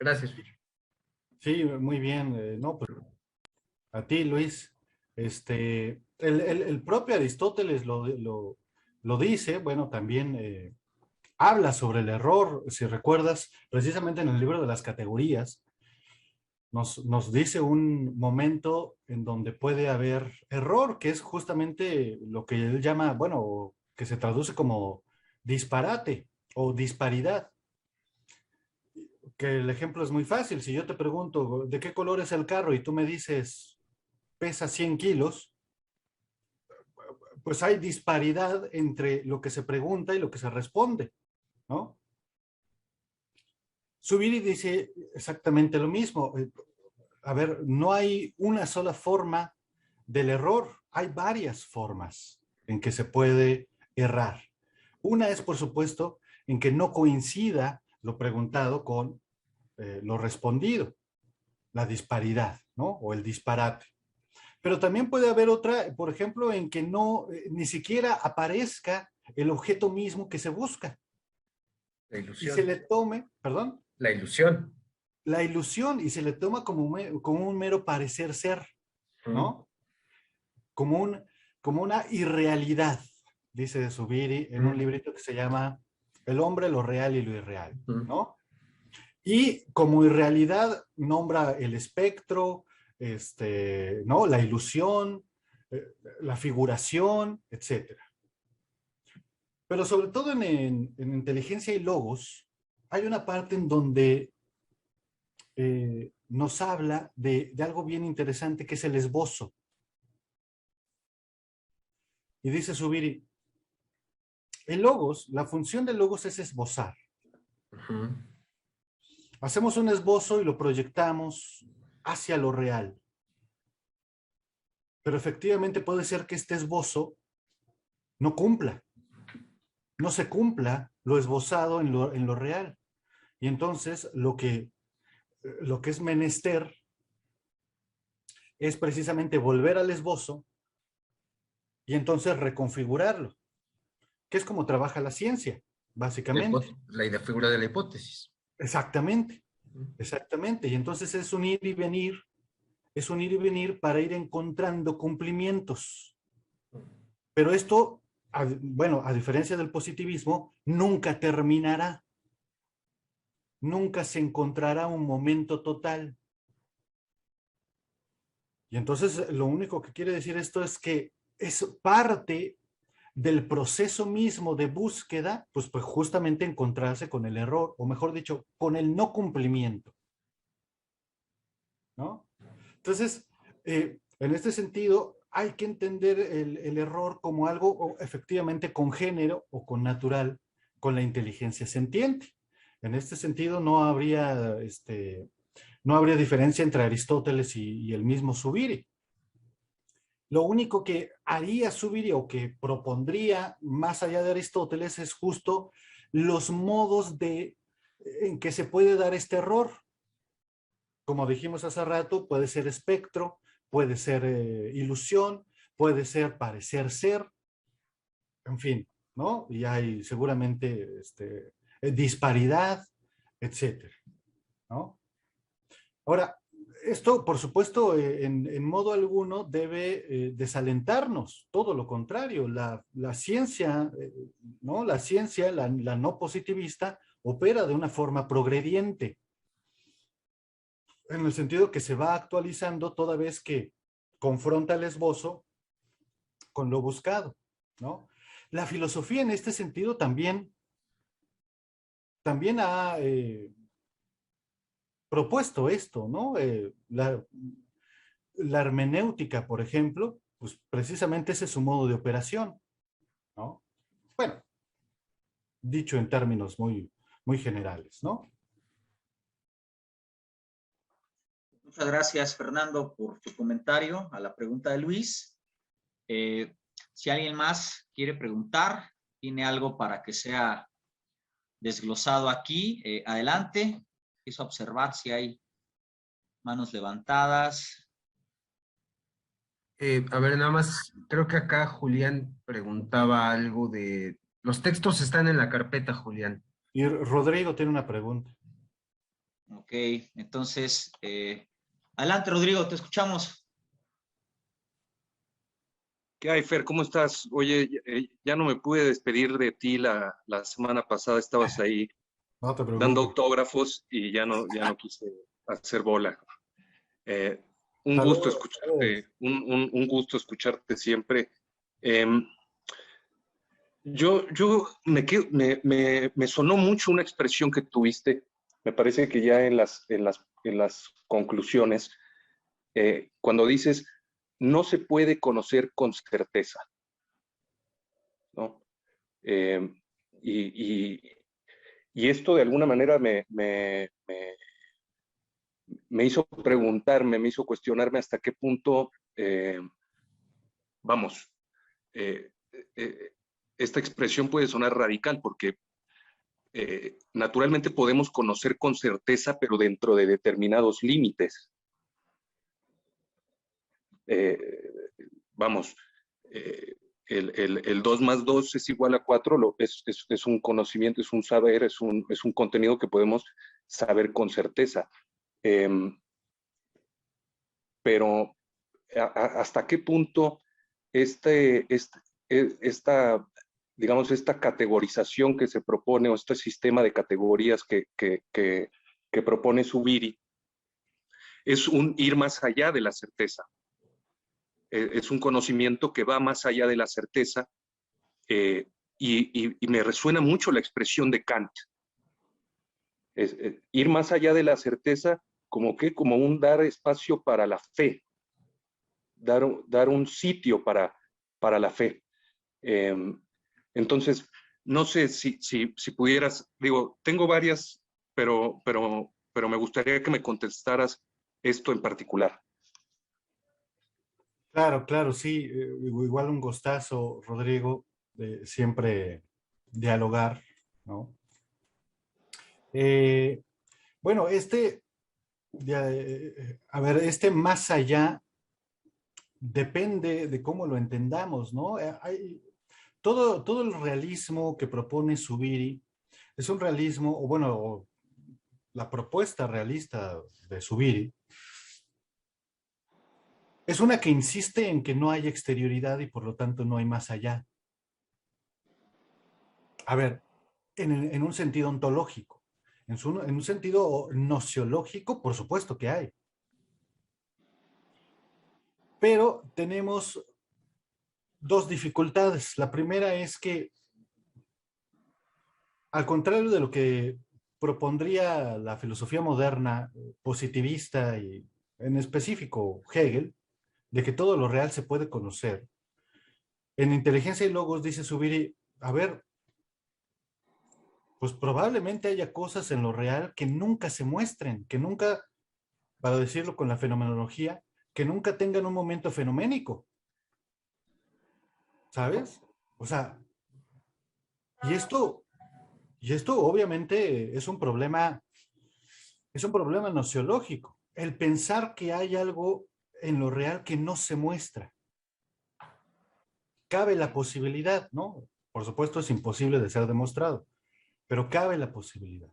Gracias, Luis. Sí, muy bien. No, pues a ti, Luis. El propio Aristóteles lo dice, bueno, también habla sobre el error, si recuerdas, precisamente en el libro de las categorías, nos dice un momento en donde puede haber error, que es justamente lo que él llama, bueno, que se traduce como disparate o disparidad. Que el ejemplo es muy fácil. Si yo te pregunto, ¿de qué color es el carro? Y tú me dices, pesa 100 kilos, pues hay disparidad entre lo que se pregunta y lo que se responde, ¿no? Zubiri dice exactamente lo mismo. a ver, no hay una sola forma del error, hay varias formas en que se puede errar. Una es, por supuesto, en que no coincida lo preguntado con lo respondido, la disparidad, ¿no? O el disparate. Pero también puede haber otra, por ejemplo, en que no, ni siquiera aparezca el objeto mismo que se busca La y se ilusión. le tome, perdón, La ilusión. la ilusión y se le toma como un mero parecer ser, ¿no? Como, como una irrealidad, dice Zubiri en un librito que se llama El hombre, lo real y lo irreal, ¿no? Y como irrealidad nombra el espectro, ¿no? La ilusión, la figuración, etcétera. Pero sobre todo en inteligencia y logos, hay una parte en donde nos habla de algo bien interesante que es el esbozo. Y dice Zubiri, el logos, la función del logos es esbozar. Hacemos un esbozo y lo proyectamos hacia lo real. Pero efectivamente puede ser que este esbozo no cumpla, no se cumpla lo esbozado en lo real. Y entonces lo que es menester es precisamente volver al esbozo y entonces reconfigurarlo, que es como trabaja la ciencia, básicamente. La figura de la hipótesis. Exactamente, exactamente. Y entonces es un ir y venir, es un ir y venir para ir encontrando cumplimientos. Pero esto, bueno, a diferencia del positivismo, nunca terminará. Nunca se encontrará un momento total. Y entonces lo único que quiere decir esto es que es parte del proceso mismo de búsqueda, pues justamente encontrarse con el error, o mejor dicho, con el no cumplimiento, ¿no? Entonces, en este sentido, hay que entender el error como algo efectivamente congénero o con natural con la inteligencia sentiente. En este sentido, no habría diferencia entre Aristóteles y el mismo Zubiri. Lo único que haría Zubiri o que propondría más allá de Aristóteles es justo los modos en que se puede dar este error. Como dijimos hace rato, puede ser espectro, puede ser ilusión, puede ser parecer ser, en fin, ¿no? Y hay seguramente disparidad, etcétera, ¿no? Ahora, esto, por supuesto, en modo alguno debe desalentarnos, todo lo contrario. La ciencia, ¿no? La ciencia, la no positivista, opera de una forma progrediente, en el sentido que se va actualizando toda vez que confronta el esbozo con lo buscado, ¿no? La filosofía en este sentido también ha propuesto esto, ¿no? La hermenéutica, por ejemplo, pues precisamente ese es su modo de operación, ¿no? Bueno, dicho en términos muy generales, ¿no? Muchas gracias, Fernando, por tu comentario a la pregunta de Luis. Si alguien más quiere preguntar, tiene algo para que sea desglosado aquí, adelante. Empiezo a observar si hay manos levantadas. A ver, nada más, creo que acá Julián preguntaba algo de... Los textos están en la carpeta, Julián. Y Rodrigo tiene una pregunta. Ok, entonces, adelante, Rodrigo, te escuchamos. ¿Qué hay, Fer? ¿Cómo estás? Oye, ya no me pude despedir de ti la semana pasada, estabas ahí No te dando preocupes. autógrafos y ya no quise hacer bola. Un gusto Saludos. escucharte, un gusto escucharte siempre. Yo me sonó mucho una expresión que tuviste, me parece que ya en las conclusiones, cuando dices, no se puede conocer con certeza, ¿no? Y esto de alguna manera me hizo preguntarme, me hizo cuestionarme hasta qué punto, vamos, eh, esta expresión puede sonar radical porque naturalmente podemos conocer con certeza, pero dentro de determinados límites. Vamos, el 2 más 2 es igual a 4, es un conocimiento, es un saber, es un contenido que podemos saber con certeza. Pero ¿hasta qué punto esta, digamos, esta categorización que se propone o este sistema de categorías que propone Zubiri es un ir más allá de la certeza? Es un conocimiento que va más allá de la certeza y me resuena mucho la expresión de Kant. Ir más allá de la certeza como un dar espacio para la fe, dar un sitio para la fe. Entonces, no sé si pudieras, digo, tengo varias, pero me gustaría que me contestaras esto en particular. Claro, claro, sí. Igual un gustazo, Rodrigo, de siempre dialogar, ¿no? Bueno, a ver, más allá depende de cómo lo entendamos, ¿no? Todo el realismo que propone Zubiri es un realismo, o bueno, la propuesta realista de Zubiri es una que insiste en que no hay exterioridad y por lo tanto no hay más allá. A ver, en un sentido ontológico, en un sentido nociológico, por supuesto que hay. Pero tenemos dos dificultades. La primera es que, al contrario de lo que propondría la filosofía moderna, positivista y en específico Hegel, de que todo lo real se puede conocer, en Inteligencia y Logos dice Zubiri, a ver, pues probablemente haya cosas en lo real que nunca se muestren, que nunca, para decirlo con la fenomenología, que nunca tengan un momento fenoménico. ¿Sabes? O sea, y esto obviamente es un problema nociológico. El pensar que hay algo en lo real que no se muestra. Cabe la posibilidad, ¿no? Por supuesto es imposible de ser demostrado, pero cabe la posibilidad.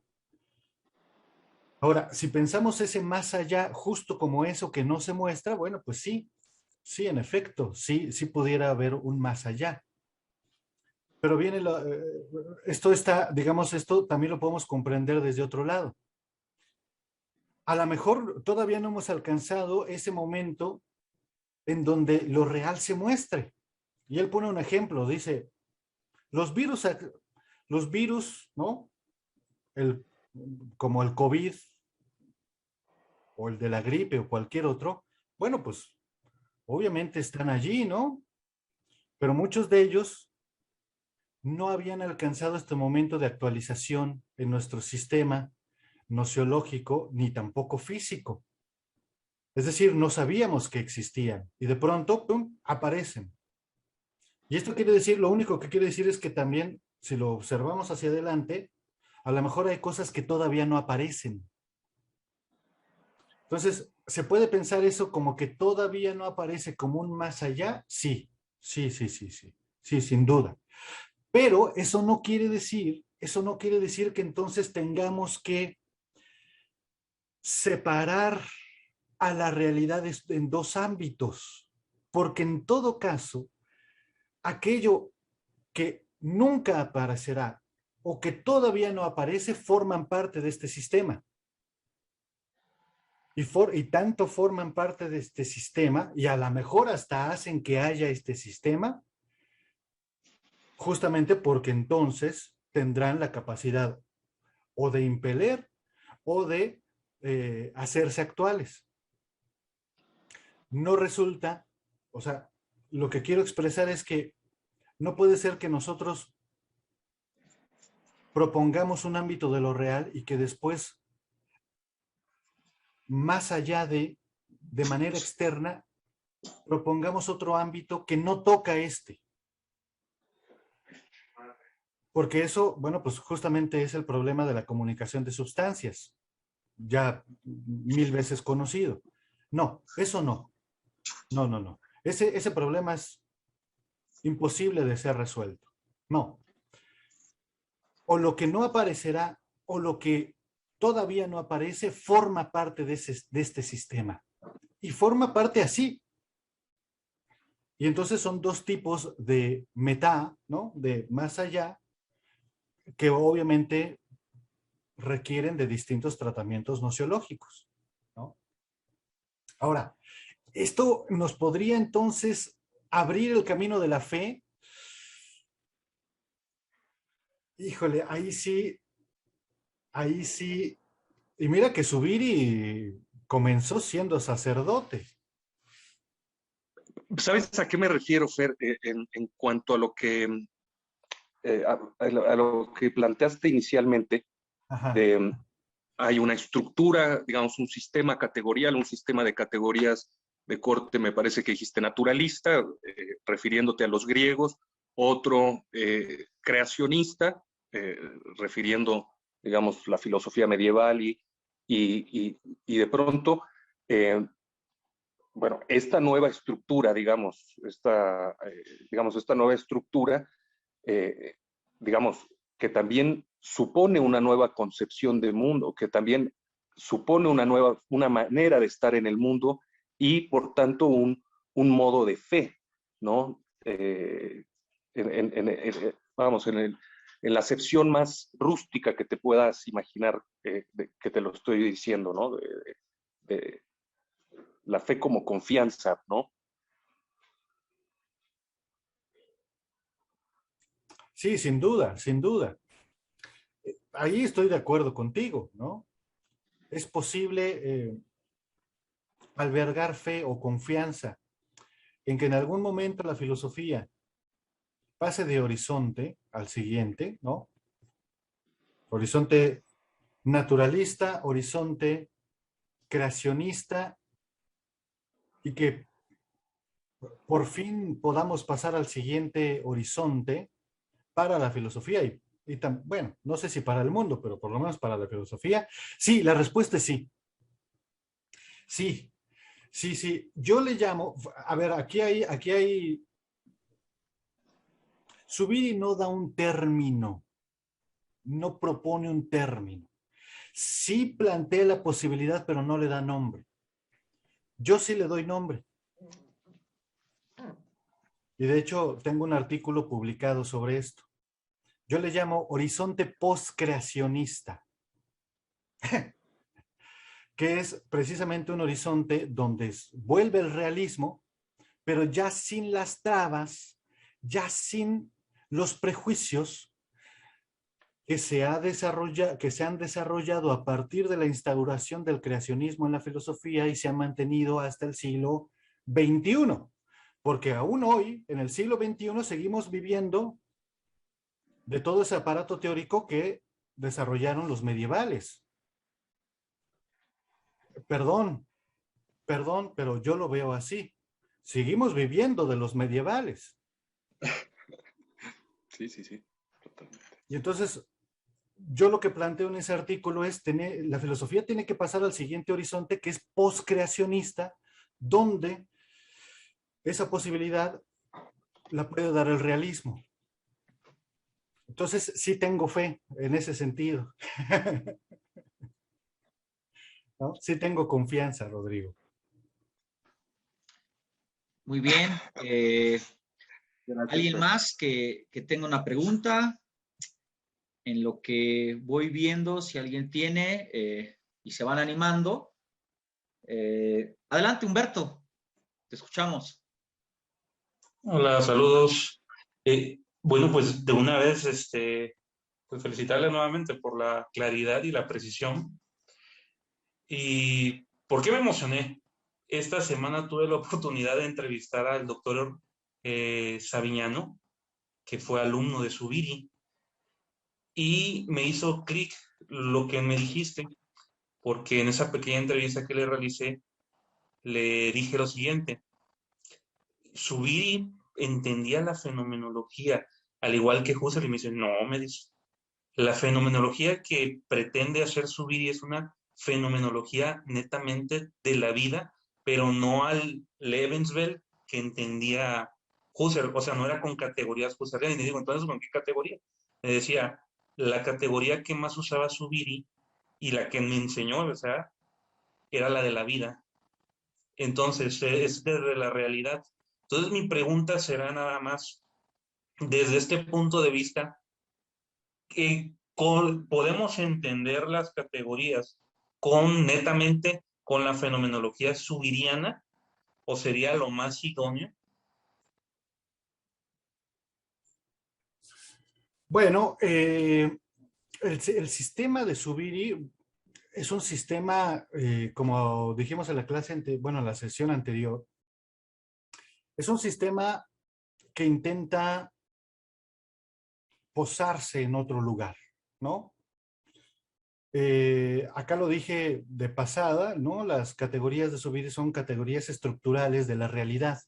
Ahora, si pensamos ese más allá, justo como eso que no se muestra, bueno, pues sí, sí, en efecto, sí, sí pudiera haber un más allá. Pero esto está, digamos, esto también lo podemos comprender desde otro lado. A lo mejor todavía no hemos alcanzado ese momento en donde lo real se muestre. Y él pone un ejemplo, dice, los virus, ¿no? Como el COVID o el de la gripe o cualquier otro, bueno, pues obviamente están allí, ¿no? Pero muchos de ellos no habían alcanzado este momento de actualización en nuestro sistema nociológico ni tampoco físico. Es decir, no sabíamos que existían y de pronto, ¡pum!, aparecen. Y esto quiere decir, lo único que quiere decir es que también, si lo observamos hacia adelante, a lo mejor hay cosas que todavía no aparecen. Entonces, ¿se puede pensar eso como que todavía no aparece como un más allá? Sí, sí, sí, sí, sí, sí, sin duda. Pero eso no quiere decir que entonces tengamos que separar a la realidad en dos ámbitos, porque en todo caso, aquello que nunca aparecerá o que todavía no aparece forman parte de este sistema. Y tanto forman parte de este sistema, y a lo mejor hasta hacen que haya este sistema, justamente porque entonces tendrán la capacidad o de impeler o de hacerse actuales. No resulta, o sea, lo que quiero expresar es que no puede ser que nosotros propongamos un ámbito de lo real y que después más allá de manera externa, propongamos otro ámbito que no toca este. Porque eso, bueno, pues justamente es el problema de la comunicación de sustancias, ya 1000 veces conocido. No, eso no. No, no, no. Ese problema es imposible de ser resuelto. No. O lo que no aparecerá, o lo que todavía no aparece, forma parte de este sistema. Y forma parte así. Y entonces son dos tipos de meta, ¿no? De más allá, que obviamente requieren de distintos tratamientos nociológicos, ¿no? Ahora, esto nos podría entonces abrir el camino de la fe. Híjole, ahí sí. Y mira que Zubiri comenzó siendo sacerdote. ¿Sabes a qué me refiero, Fer, en cuanto a lo que a lo que planteaste inicialmente? Ajá. Hay una estructura, digamos, un sistema categorial, un sistema de categorías de corte, me parece que dijiste naturalista, refiriéndote a los griegos, otro creacionista, refiriendo, digamos, la filosofía medieval y de pronto, bueno, esta nueva estructura, digamos, esta nueva estructura, eh, digamos, que también supone una nueva concepción de mundo, que también supone una manera de estar en el mundo y, por tanto, un modo de fe, ¿no? Vamos, en la acepción más rústica que te puedas imaginar, que te lo estoy diciendo, ¿no? De la fe como confianza, ¿no? Sí, sin duda, sin duda. Ahí estoy de acuerdo contigo, ¿no? Es posible albergar fe o confianza en que en algún momento la filosofía pase de horizonte al siguiente, ¿no? Horizonte naturalista, horizonte creacionista, y que por fin podamos pasar al siguiente horizonte para la filosofía bueno, no sé si para el mundo, pero por lo menos para la filosofía. Sí, la respuesta es sí. Sí, sí, sí. Yo le llamo, a ver, aquí hay, Zubiri no da un término, no propone un término. Sí plantea la posibilidad, pero no le da nombre. Yo sí le doy nombre. Y de hecho, tengo un artículo publicado sobre esto. Yo le llamo horizonte postcreacionista, que es precisamente un horizonte donde vuelve el realismo, pero ya sin las trabas, ya sin los prejuicios que se han desarrollado a partir de la instauración del creacionismo en la filosofía y se han mantenido hasta el siglo XXI. Porque aún hoy, en el siglo XXI, seguimos viviendo de todo ese aparato teórico que desarrollaron los medievales. Perdón, pero yo lo veo así. Seguimos viviendo de los medievales. Sí, sí, sí, totalmente. Y entonces, yo lo que planteo en ese artículo es la filosofía tiene que pasar al siguiente horizonte, que es postcreacionista, donde esa posibilidad la puede dar el realismo. Entonces, sí tengo fe en ese sentido. ¿No? Sí tengo confianza, Rodrigo. Muy bien. ¿Alguien más que tenga una pregunta? En lo que voy viendo, si alguien tiene y se van animando. Adelante, Humberto. Te escuchamos. Hola, saludos. Bueno, pues de una vez, pues felicitarle nuevamente por la claridad y la precisión. ¿Y por qué me emocioné? Esta semana tuve la oportunidad de entrevistar al doctor Savignano, que fue alumno de Zubiri, y me hizo clic lo que me dijiste, porque en esa pequeña entrevista que le realicé, le dije lo siguiente: Zubiri entendía la fenomenología, al igual que Husserl, y me dice, no, me dice, la fenomenología que pretende hacer Zubiri es una fenomenología netamente de la vida, pero no al Lebenswelt que entendía Husserl, o sea, no era con categorías husserlianas. Y digo, entonces, ¿con qué categoría? Me decía, la categoría que más usaba Zubiri y la que me enseñó, o sea, era la de la vida. Entonces, es desde la realidad. Entonces, mi pregunta será nada más, desde este punto de vista, podemos entender las categorías netamente con la fenomenología subiriana, o sería lo más idóneo. Bueno, el sistema de Zubiri es un sistema, como dijimos en la clase, bueno, en la sesión anterior, es un sistema que intenta posarse en otro lugar, ¿no? Acá lo dije de pasada, ¿no? Las categorías de Zubiri son categorías estructurales de la realidad.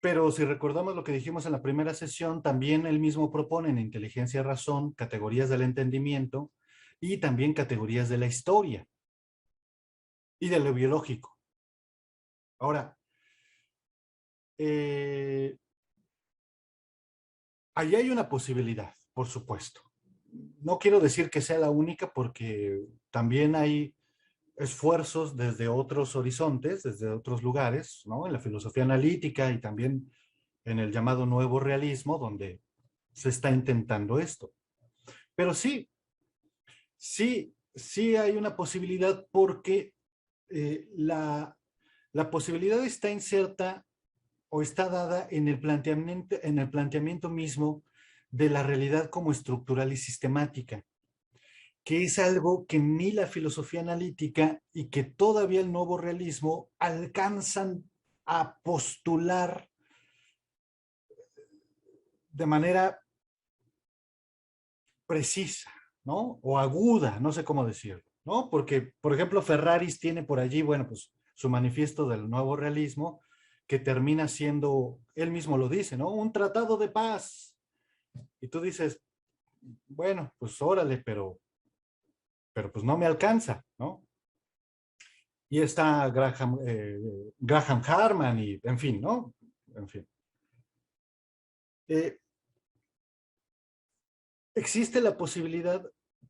Pero si recordamos lo que dijimos en la primera sesión, también él mismo propone en inteligencia razón categorías del entendimiento y también categorías de la historia y de lo biológico. Ahora, ahí hay una posibilidad, por supuesto. No quiero decir que sea la única porque también hay esfuerzos desde otros horizontes, desde otros lugares, ¿no? En la filosofía analítica y también en el llamado nuevo realismo, donde se está intentando esto. Pero sí, sí hay una posibilidad porque la posibilidad está inserta o está dada en el planteamiento mismo de la realidad como estructural y sistemática, que es algo que ni la filosofía analítica y que todavía el nuevo realismo alcanzan a postular de manera precisa, ¿no? O aguda, no sé cómo decirlo, ¿no? Porque, por ejemplo, Ferraris tiene por allí, bueno, pues su manifiesto del nuevo realismo, que termina siendo, él mismo lo dice, ¿no? Un tratado de paz. Y tú dices, bueno, pues órale, pero pues no me alcanza, ¿no? Y está Graham Harman y, en fin, ¿no? En fin. Existe la posibilidad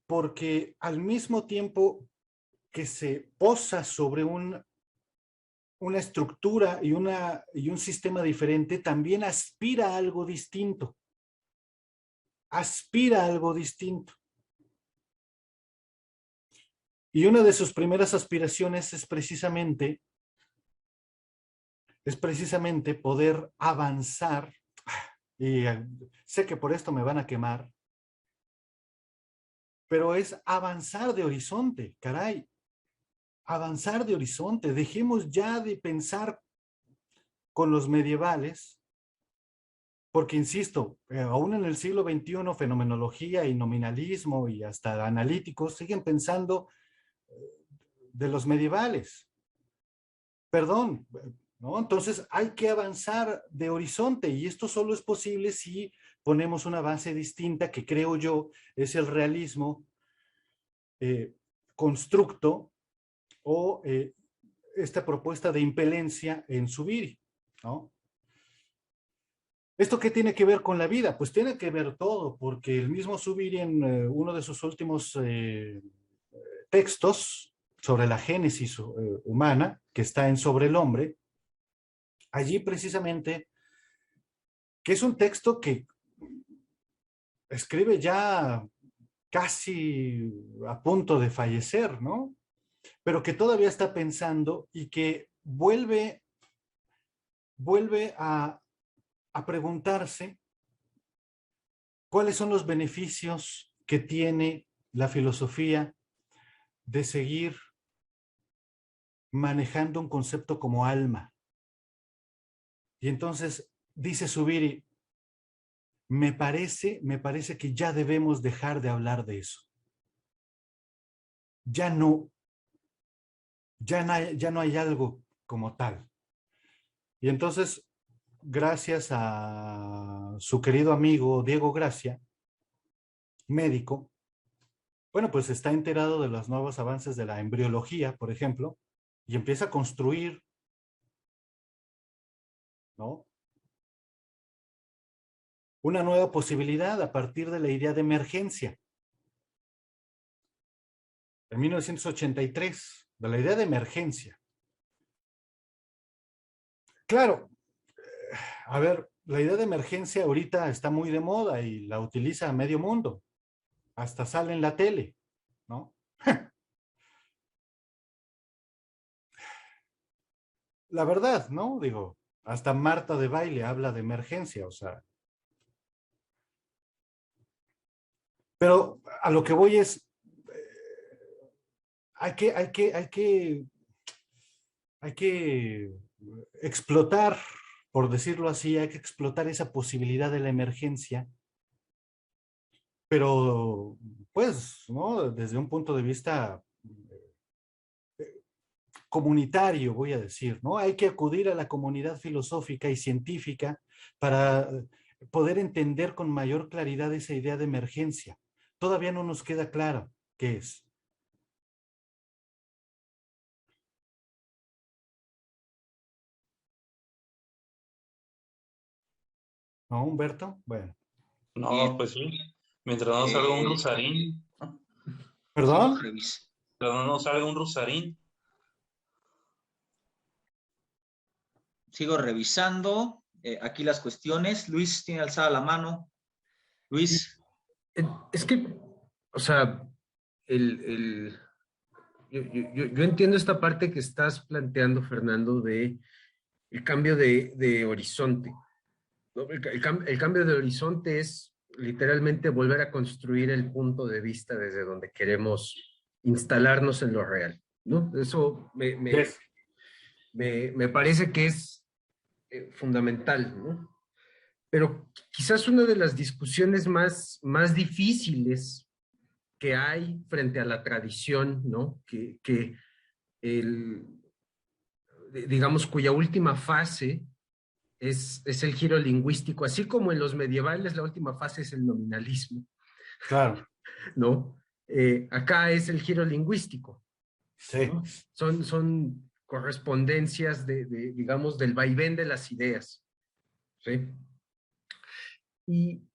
porque al mismo tiempo que se posa sobre una estructura y un sistema diferente, también aspira a algo distinto. Aspira a algo distinto. Y una de sus primeras aspiraciones es precisamente poder avanzar, y sé que por esto me van a quemar, pero es avanzar de horizonte, caray, avanzar de horizonte. Dejemos ya de pensar con los medievales, porque insisto, aún en el siglo XXI, fenomenología y nominalismo y hasta analíticos siguen pensando de los medievales. Perdón, ¿no? Entonces hay que avanzar de horizonte y esto solo es posible si ponemos una base distinta que creo yo es el realismo constructo o esta propuesta de impelencia en Zubiri, ¿no? ¿Esto qué tiene que ver con la vida? Pues tiene que ver todo, porque el mismo Zubiri en uno de sus últimos textos sobre la génesis humana, que está en Sobre el Hombre, allí precisamente, que es un texto que escribe ya casi a punto de fallecer, ¿no? Pero que todavía está pensando y que vuelve a preguntarse cuáles son los beneficios que tiene la filosofía de seguir manejando un concepto como alma. Y entonces dice Zubiri, me parece que ya debemos dejar de hablar de eso. ya no, ya no hay algo como tal. Y entonces, gracias a su querido amigo Diego Gracia, médico, bueno, pues está enterado de los nuevos avances de la embriología, por ejemplo, y empieza a construir, ¿no?, una nueva posibilidad a partir de la idea de emergencia. En 1983, de la idea de emergencia. Claro, a ver, la idea de emergencia ahorita está muy de moda y la utiliza medio mundo. Hasta sale en la tele, ¿no? La verdad, ¿no? Digo, hasta Marta de Baile habla de emergencia, o sea. Pero a lo que voy es, hay que explotar, por decirlo así, hay que explotar esa posibilidad de la emergencia, pero pues, ¿no?, desde un punto de vista comunitario, voy a decir, ¿no? Hay que acudir a la comunidad filosófica y científica para poder entender con mayor claridad esa idea de emergencia. Todavía no nos queda clara qué es. ¿No, Humberto? Bueno. No, Bien. pues sí. Mientras no salga un rusarín. ¿Perdón? Mientras no salga un rusarín. Sigo revisando aquí las cuestiones. Luis tiene alzada la mano. Luis. Es que, o sea, yo entiendo esta parte que estás planteando, Fernando, de el cambio de horizonte, ¿no? El cambio de horizonte es literalmente volver a construir el punto de vista desde donde queremos instalarnos en lo real, ¿no? Eso Yes. me parece que es fundamental, ¿no? Pero quizás una de las discusiones más difíciles que hay frente a la tradición, ¿no? Digamos, cuya última fase es el giro lingüístico, así como en los medievales la última fase es el nominalismo, Claro. ¿no? Acá es el giro lingüístico, Sí. ¿no? Son correspondencias digamos, del vaivén de las ideas, ¿sí? Y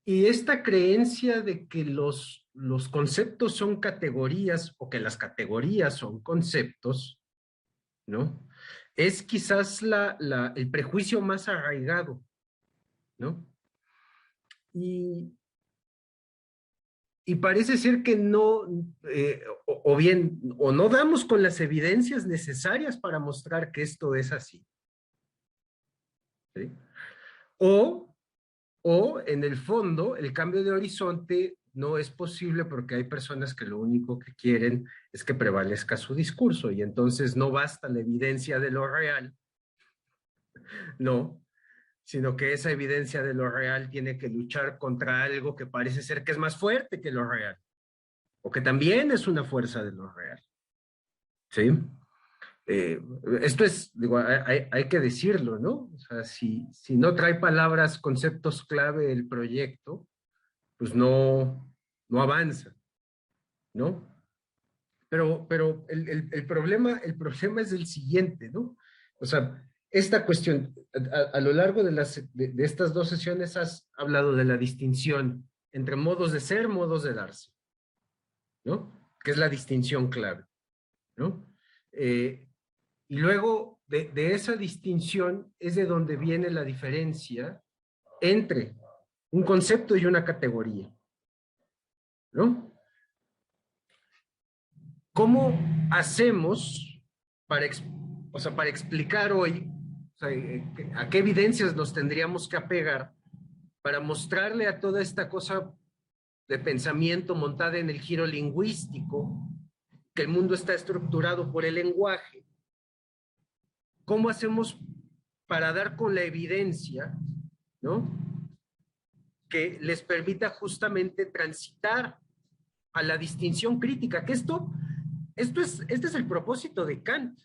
esta creencia de que los conceptos son categorías o que las categorías son conceptos, ¿no? Es quizás el prejuicio más arraigado, ¿no? Y parece ser que no, o bien, o no damos con las evidencias necesarias para mostrar que esto es así, ¿sí? O en el fondo, el cambio de horizonte no es posible porque hay personas que lo único que quieren es que prevalezca su discurso y entonces no basta la evidencia de lo real, no, sino que esa evidencia de lo real tiene que luchar contra algo que parece ser que es más fuerte que lo real, o que también es una fuerza de lo real, ¿sí? Esto es, digo, hay que decirlo, ¿no? O sea, si no trae palabras, conceptos clave el proyecto, pues no avanza, ¿no? Pero el problema es el siguiente, ¿no? O sea, esta cuestión, a lo largo de estas dos sesiones has hablado de la distinción entre modos de ser, modos de darse, ¿no? Que es la distinción clave, ¿no? Y luego de esa distinción es de donde viene la diferencia entre un concepto y una categoría, ¿no? ¿Cómo hacemos para explicar hoy, o sea, a qué evidencias nos tendríamos que apegar para mostrarle a toda esta cosa de pensamiento montada en el giro lingüístico que el mundo está estructurado por el lenguaje? ¿Cómo hacemos para dar con la evidencia, ¿no?, que les permita justamente transitar a la distinción crítica, que este es el propósito de Kant.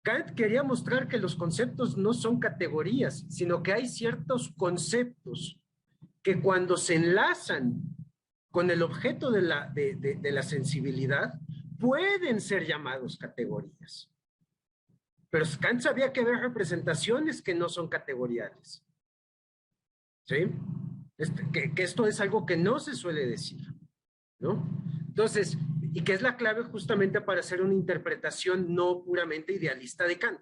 Kant quería mostrar que los conceptos no son categorías, sino que hay ciertos conceptos que cuando se enlazan con el objeto de la sensibilidad, pueden ser llamados categorías. Pero Kant sabía que hay representaciones que no son categoriales. ¿Sí? Que esto es algo que no se suele decir, ¿no? Entonces, y que es la clave justamente para hacer una interpretación no puramente idealista de Kant,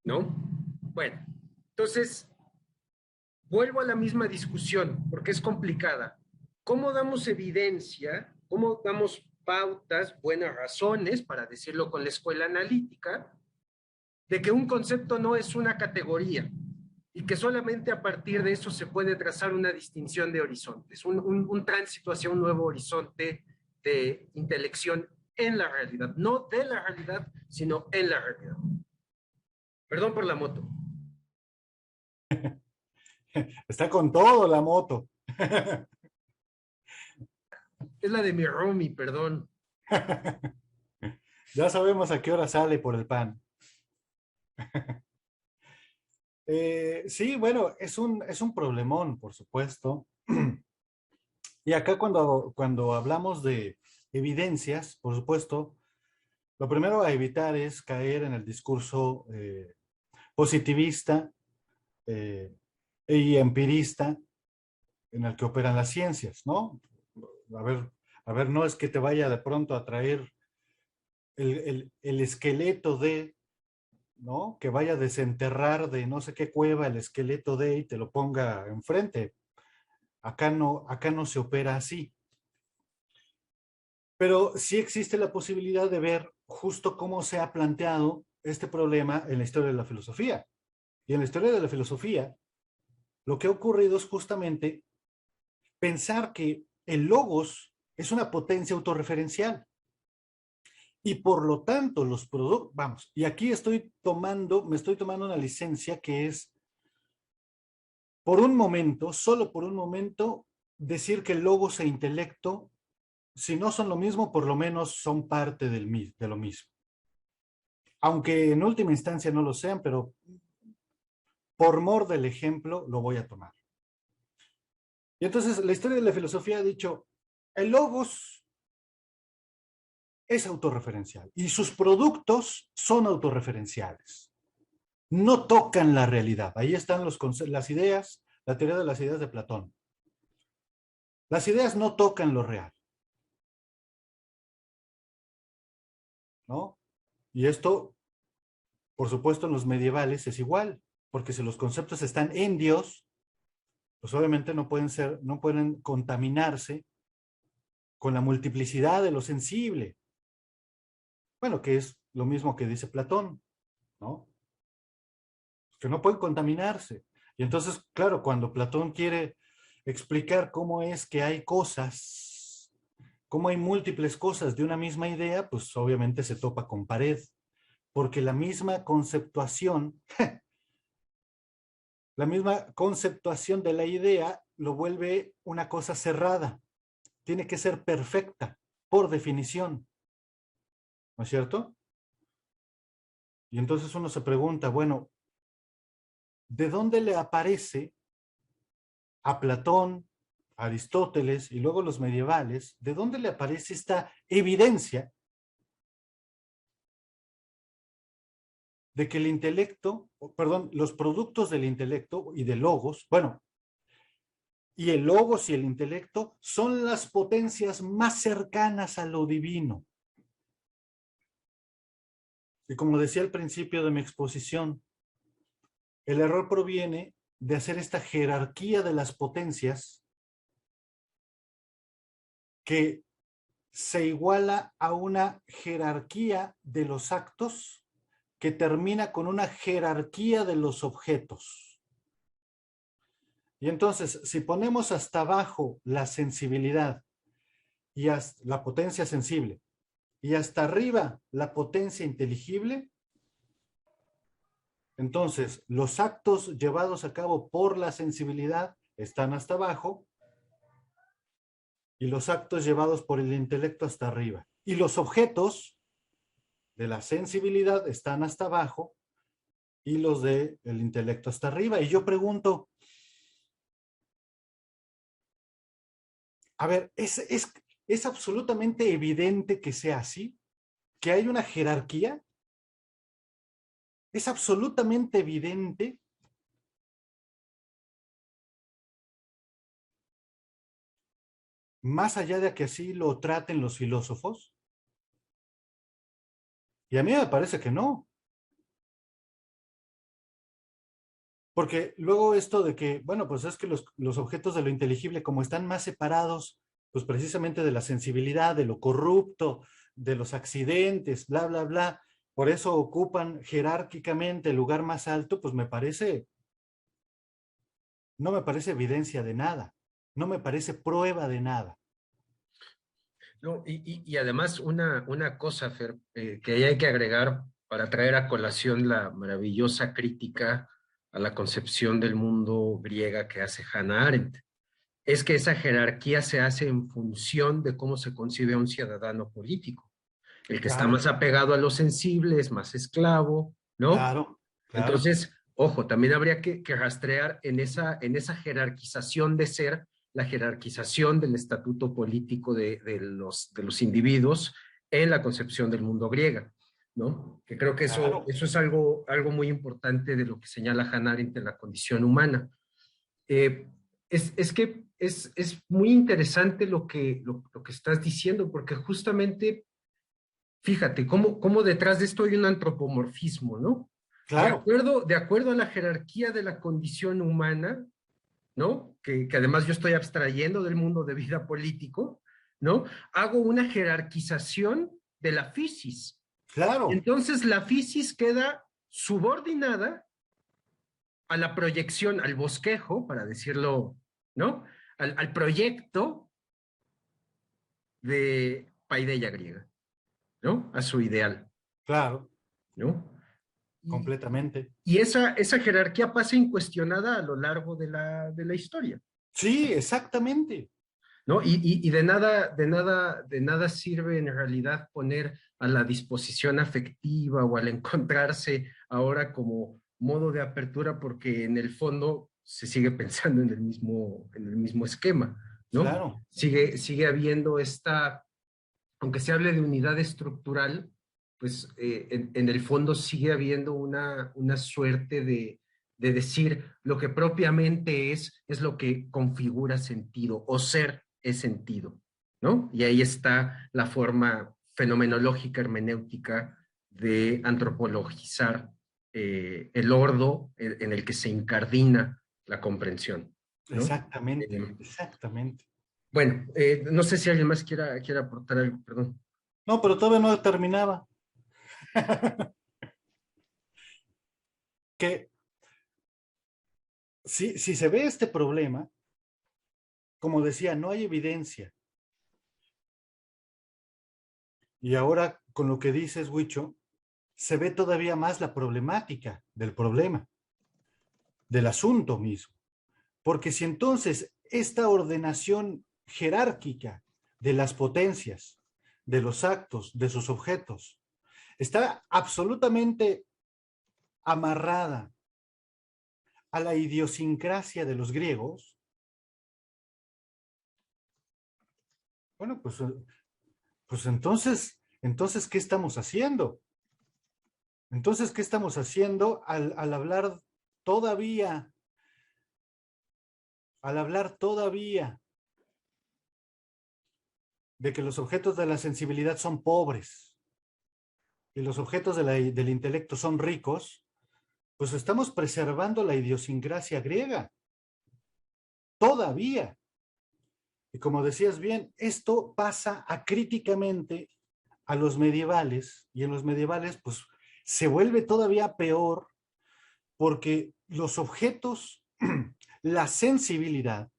¿no? Bueno, entonces, vuelvo a la misma discusión, porque es complicada. ¿Cómo damos evidencia, cómo damos pautas, buenas razones, para decirlo con la escuela analítica, de que un concepto no es una categoría y que solamente a partir de eso se puede trazar una distinción de horizontes, un tránsito hacia un nuevo horizonte de intelección en la realidad, no de la realidad, sino en la realidad? Perdón por la moto. Está con todo la moto. Es la de mi roomie, perdón. Ya sabemos a qué hora sale por el pan. Sí, bueno, es un problemón, por supuesto. Y acá cuando hablamos de evidencias, por supuesto, lo primero a evitar es caer en el discurso positivista y empirista en el que operan las ciencias, ¿no? A ver, no es que te vaya de pronto a traer el esqueleto de, ¿no? Que vaya a desenterrar de no sé qué cueva el esqueleto de y te lo ponga enfrente. Acá no se opera así. Pero sí existe la posibilidad de ver justo cómo se ha planteado este problema en la historia de la filosofía. Y en la historia de la filosofía, lo que ha ocurrido es justamente pensar que el logos es una potencia autorreferencial. Y por lo tanto, los productos, vamos, y aquí me estoy tomando una licencia que es, por un momento, solo por un momento, decir que el logos e intelecto, si no son lo mismo, por lo menos son parte de lo mismo. Aunque en última instancia no lo sean, pero por mor del ejemplo lo voy a tomar. Y entonces la historia de la filosofía ha dicho, el logos es autorreferencial y sus productos son autorreferenciales. No tocan la realidad. Ahí están las ideas, la teoría de las ideas de Platón. Las ideas no tocan lo real, ¿no? Y esto, por supuesto, en los medievales es igual, porque si los conceptos están en Dios, pues obviamente no pueden contaminarse con la multiplicidad de lo sensible. Bueno, que es lo mismo que dice Platón, ¿no? Que no pueden contaminarse. Y entonces, claro, cuando Platón quiere explicar cómo es que hay cosas, cómo hay múltiples cosas de una misma idea, pues obviamente se topa con pared, porque la misma conceptuación de la idea lo vuelve una cosa cerrada. Tiene que ser perfecta, por definición. ¿No es cierto? Y entonces uno se pregunta, bueno, ¿de dónde le aparece a Platón, a Aristóteles y luego los medievales, de dónde le aparece esta evidencia de que el intelecto, perdón, los productos del intelecto y del logos, bueno, y el logos y el intelecto son las potencias más cercanas a lo divino? Y como decía al principio de mi exposición, el error proviene de hacer esta jerarquía de las potencias que se iguala a una jerarquía de los actos que termina con una jerarquía de los objetos. Y entonces, si ponemos hasta abajo la sensibilidad y hasta la potencia sensible y hasta arriba la potencia inteligible, entonces los actos llevados a cabo por la sensibilidad están hasta abajo y los actos llevados por el intelecto hasta arriba. Y los objetos de la sensibilidad están hasta abajo y los del intelecto hasta arriba. Y yo pregunto, a ver, ¿es absolutamente evidente que sea así? ¿Que hay una jerarquía? ¿Es absolutamente evidente? Más allá de que así lo traten los filósofos. Y a mí me parece que no. Porque luego esto de que, bueno, pues es que los objetos de lo inteligible, como están más separados, pues precisamente de la sensibilidad, de lo corrupto, de los accidentes, bla, bla, bla, por eso ocupan jerárquicamente el lugar más alto, pues no me parece evidencia de nada, no me parece prueba de nada. No, y además una cosa, Fer, que ahí hay que agregar para traer a colación la maravillosa crítica a la concepción del mundo griega que hace Hannah Arendt, es que esa jerarquía se hace en función de cómo se concibe a un ciudadano político. El que está Claro, más apegado a lo sensible es más esclavo, ¿no? claro, claro. Entonces, ojo, también habría que rastrear en esa jerarquización de ser, la jerarquización del estatuto político de los individuos en la concepción del mundo griega, ¿no? Que creo que Claro. eso es algo muy importante de lo que señala Hannah Arendt en la condición humana. Eh, es que es muy interesante lo que estás diciendo, porque justamente, fíjate, cómo detrás de esto hay un antropomorfismo, ¿no? Claro, De acuerdo a la jerarquía de la condición humana, ¿no? Que además yo estoy abstrayendo del mundo de vida político, ¿no? Hago una jerarquización de la fisis. claro, Entonces la fisis queda subordinada a la proyección, al bosquejo, para decirlo, ¿no? Al proyecto de Paideia griega, ¿no? A su ideal, claro, ¿no? Y, completamente. y esa jerarquía pasa incuestionada a lo largo de la historia, Sí, exactamente. ¿no? Y de nada sirve en realidad poner a la disposición afectiva o al encontrarse ahora como modo de apertura porque en el fondo se sigue pensando en el mismo esquema, ¿no? Claro, Sigue habiendo esta, aunque se hable de unidad estructural, pues en el fondo sigue habiendo una suerte de decir lo que propiamente es lo que configura sentido, o ser es sentido, ¿no? Y ahí está la forma fenomenológica, hermenéutica de antropologizar el ordo en el que se incardina la comprensión, ¿no? exactamente, exactamente. Bueno, no sé si alguien más quiera aportar algo, perdón. No, pero todavía no terminaba. Que si se ve este problema, como decía, no hay evidencia. Y ahora con lo que dices, Huicho, se ve todavía más la problemática del problema, del asunto mismo. Porque si entonces esta ordenación jerárquica de las potencias, de los actos, de sus objetos, está absolutamente amarrada a la idiosincrasia de los griegos, bueno, pues entonces, ¿qué estamos haciendo? Entonces, ¿qué estamos haciendo al hablar todavía, de que los objetos de la sensibilidad son pobres y los objetos del intelecto son ricos? Pues estamos preservando la idiosincrasia griega, todavía. Y como decías bien, esto pasa acríticamente a los medievales, y en los medievales pues se vuelve todavía peor porque los objetos, la sensibilidad,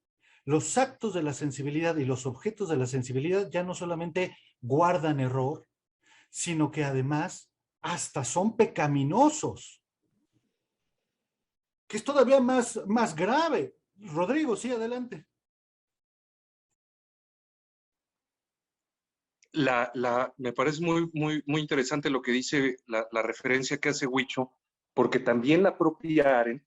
los actos de la sensibilidad y los objetos de la sensibilidad ya no solamente guardan error, sino que además hasta son pecaminosos, que es todavía más grave. Rodrigo, sí, adelante. me parece muy interesante lo que dice la referencia que hace Huicho, porque también la propia Arendt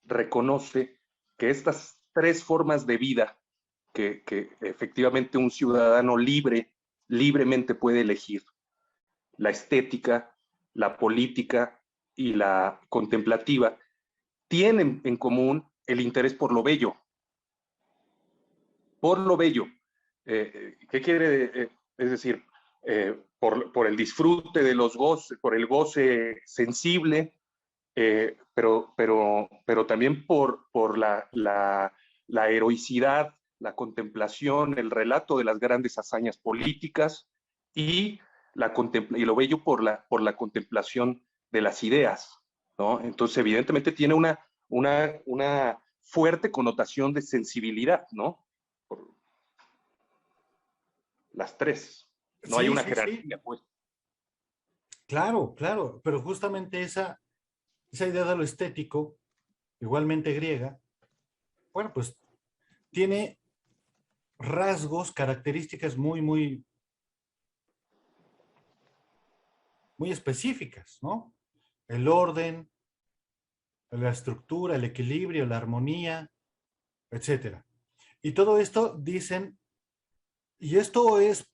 reconoce que estas tres formas de vida que efectivamente un ciudadano libremente puede elegir, la estética, la política y la contemplativa, tienen en común el interés por lo bello. Por lo bello. ¿Qué quiere? Es decir, por el disfrute de los goces, por el goce sensible, pero también por la heroicidad, la contemplación, el relato de las grandes hazañas políticas y, y lo bello por la contemplación de las ideas, ¿no? Entonces, evidentemente tiene una fuerte connotación de sensibilidad, ¿no? Por las tres. No hay Sí, una sí, sí. jerarquía, pues. Claro, claro, pero justamente esa idea de lo estético, igualmente griega, bueno, pues tiene rasgos, características muy específicas, ¿no? El orden, la estructura, el equilibrio, la armonía, etcétera. Y todo esto dicen, y esto es,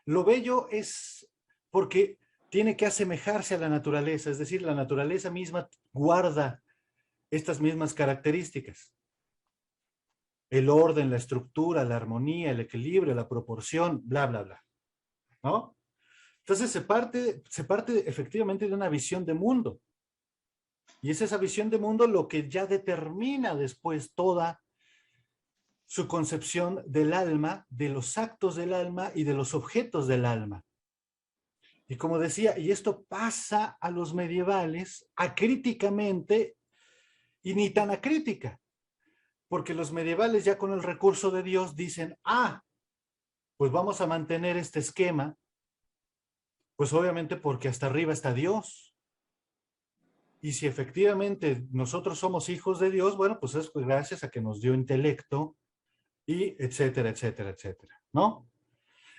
lo bello es porque tiene que asemejarse a la naturaleza, es decir, la naturaleza misma guarda estas mismas características. El orden, la estructura, la armonía, el equilibrio, la proporción, bla, bla, bla, ¿no? Entonces se parte efectivamente de una visión de mundo. Y es esa visión de mundo lo que ya determina después toda su concepción del alma, de los actos del alma y de los objetos del alma. Y como decía, y esto pasa a los medievales acríticamente y ni tan acrítica, porque los medievales ya con el recurso de Dios dicen, pues vamos a mantener este esquema, pues obviamente porque hasta arriba está Dios. Y si efectivamente nosotros somos hijos de Dios, bueno, pues es gracias a que nos dio intelecto y etcétera, etcétera, etcétera, ¿no?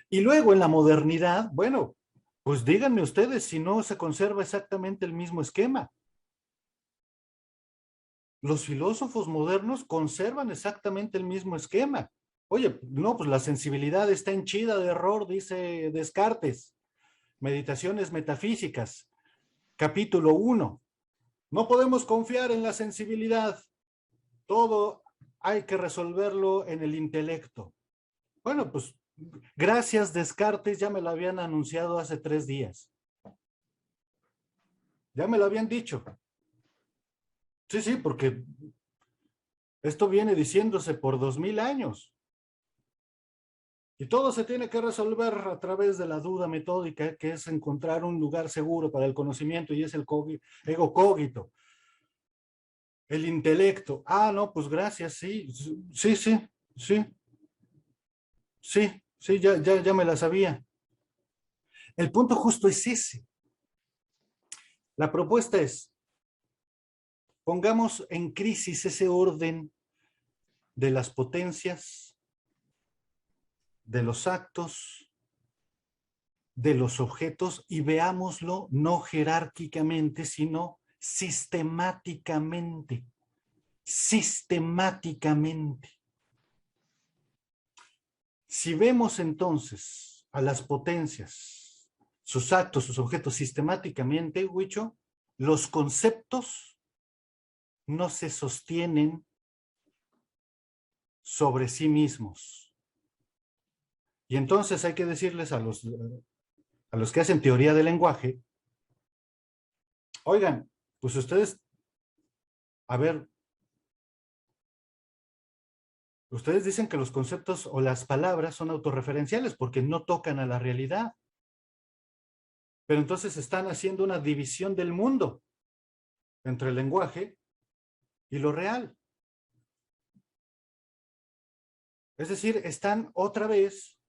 Y luego en la modernidad, bueno, pues díganme ustedes si no se conserva exactamente el mismo esquema. Los filósofos modernos conservan exactamente el mismo esquema. Oye, no, pues la sensibilidad está henchida de error, dice Descartes. Meditaciones metafísicas, capítulo 1. No podemos confiar en la sensibilidad. Todo hay que resolverlo en el intelecto. Bueno, pues gracias Descartes, ya me lo habían anunciado hace 3 días. Ya me lo habían dicho. Sí, sí, porque esto viene diciéndose por 2000 años. Y todo se tiene que resolver a través de la duda metódica, que es encontrar un lugar seguro para el conocimiento, y es el ego cogito. El intelecto. No, pues gracias, sí, sí, sí, sí, sí, ya me la sabía. El punto justo es ese. La propuesta es, pongamos en crisis ese orden de las potencias, de los actos, de los objetos, y veámoslo no jerárquicamente, sino sistemáticamente. Sistemáticamente. Si vemos entonces a las potencias, sus actos, sus objetos sistemáticamente, Huicho, los conceptos no se sostienen sobre sí mismos. Y entonces hay que decirles a los que hacen teoría del lenguaje, oigan, pues ustedes, a ver, ustedes dicen que los conceptos o las palabras son autorreferenciales porque no tocan a la realidad. Pero entonces están haciendo una división del mundo entre el lenguaje y lo real. Es decir, están otra vez,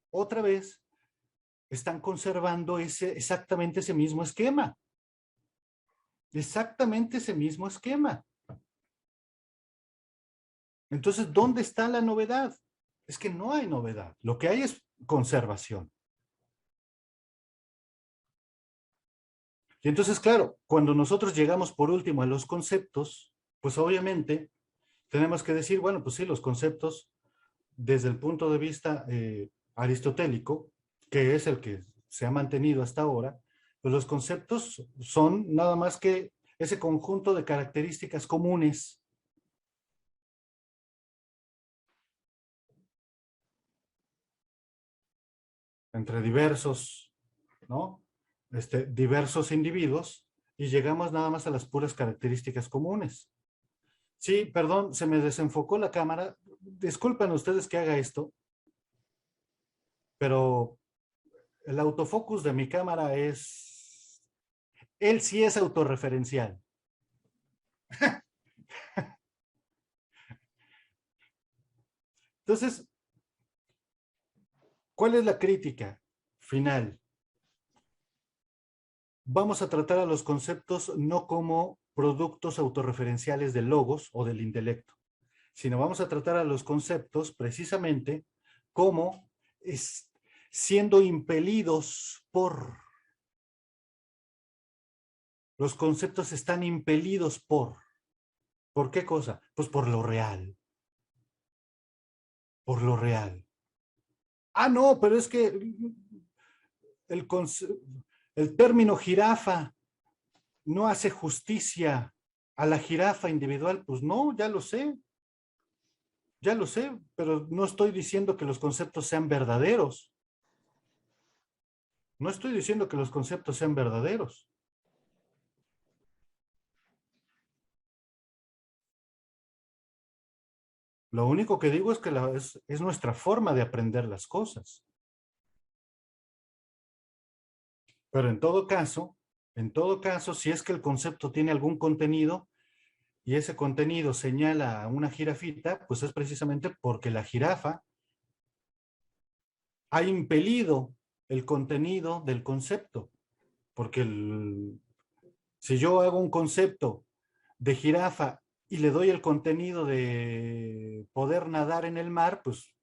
están conservando exactamente ese mismo esquema. Exactamente ese mismo esquema. Entonces, ¿dónde está la novedad? Es que no hay novedad. Lo que hay es conservación. Y entonces, claro, cuando nosotros llegamos por último a los conceptos, pues obviamente tenemos que decir, bueno, pues sí, los conceptos desde el punto de vista aristotélico, que es el que se ha mantenido hasta ahora, pues los conceptos son nada más que ese conjunto de características comunes entre diversos, ¿no? Diversos individuos y llegamos nada más a las puras características comunes. Sí, perdón, se me desenfocó la cámara. Disculpen ustedes que haga esto, pero el autofocus de mi cámara él sí es autorreferencial. Entonces, ¿cuál es la crítica final? Vamos a tratar a los conceptos no como productos autorreferenciales del logos o del intelecto, sino vamos a tratar a los conceptos precisamente como siendo impelidos por. Los conceptos están impelidos por. ¿Por qué cosa? Pues por lo real. Por lo real. Ah, no, pero es que el, el término jirafa no hace justicia a la jirafa individual. Pues no, ya lo sé. Ya lo sé, pero no estoy diciendo que los conceptos sean verdaderos. No estoy diciendo que los conceptos sean verdaderos. Lo único que digo es que es nuestra forma de aprender las cosas. Pero en todo caso, si es que el concepto tiene algún contenido y ese contenido señala a una jirafita, pues es precisamente porque la jirafa ha impelido el contenido del concepto. Porque si yo hago un concepto de jirafa y le doy el contenido de poder nadar en el mar, pues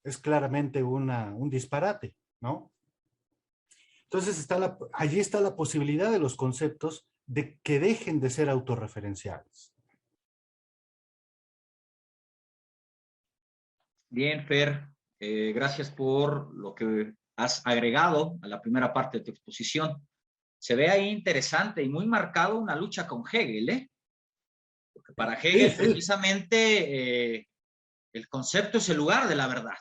es claramente un disparate, ¿no? Entonces allí está la posibilidad de los conceptos de que dejen de ser autorreferenciales. Bien, Fer, gracias por lo que has agregado a la primera parte de tu exposición. Se ve ahí interesante y muy marcado una lucha con Hegel, ¿eh? Porque para Hegel, Sí. precisamente, el concepto es el lugar de la verdad.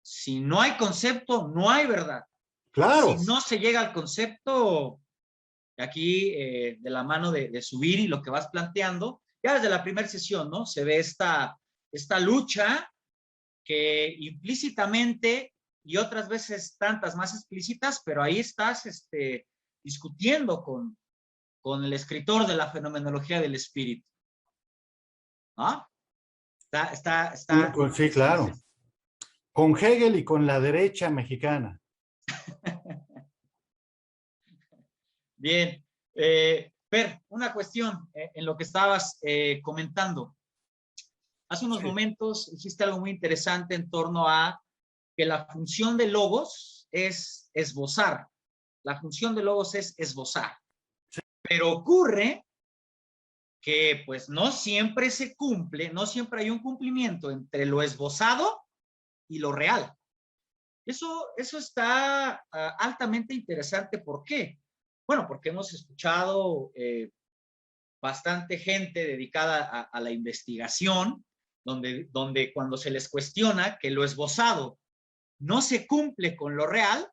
Si no hay concepto, no hay verdad. Claro. Si no se llega al concepto, aquí de la mano de Zubiri, lo que vas planteando, ya desde la primera sesión, ¿no? Se ve esta lucha que implícitamente y otras veces tantas más explícitas, pero ahí estás discutiendo con el escritor de la fenomenología del espíritu. ¿No? Está Sí, claro. Con Hegel y con la derecha mexicana. Bien. Per, una cuestión en lo que estabas comentando. Hace unos momentos dijiste algo muy interesante en torno a que la función de logos es esbozar. La función de logos es esbozar. Sí. Pero ocurre que pues no siempre se cumple, no siempre hay un cumplimiento entre lo esbozado y lo real. Eso está altamente interesante. ¿Por qué? Bueno, porque hemos escuchado bastante gente dedicada a la investigación, donde cuando se les cuestiona que lo esbozado no se cumple con lo real,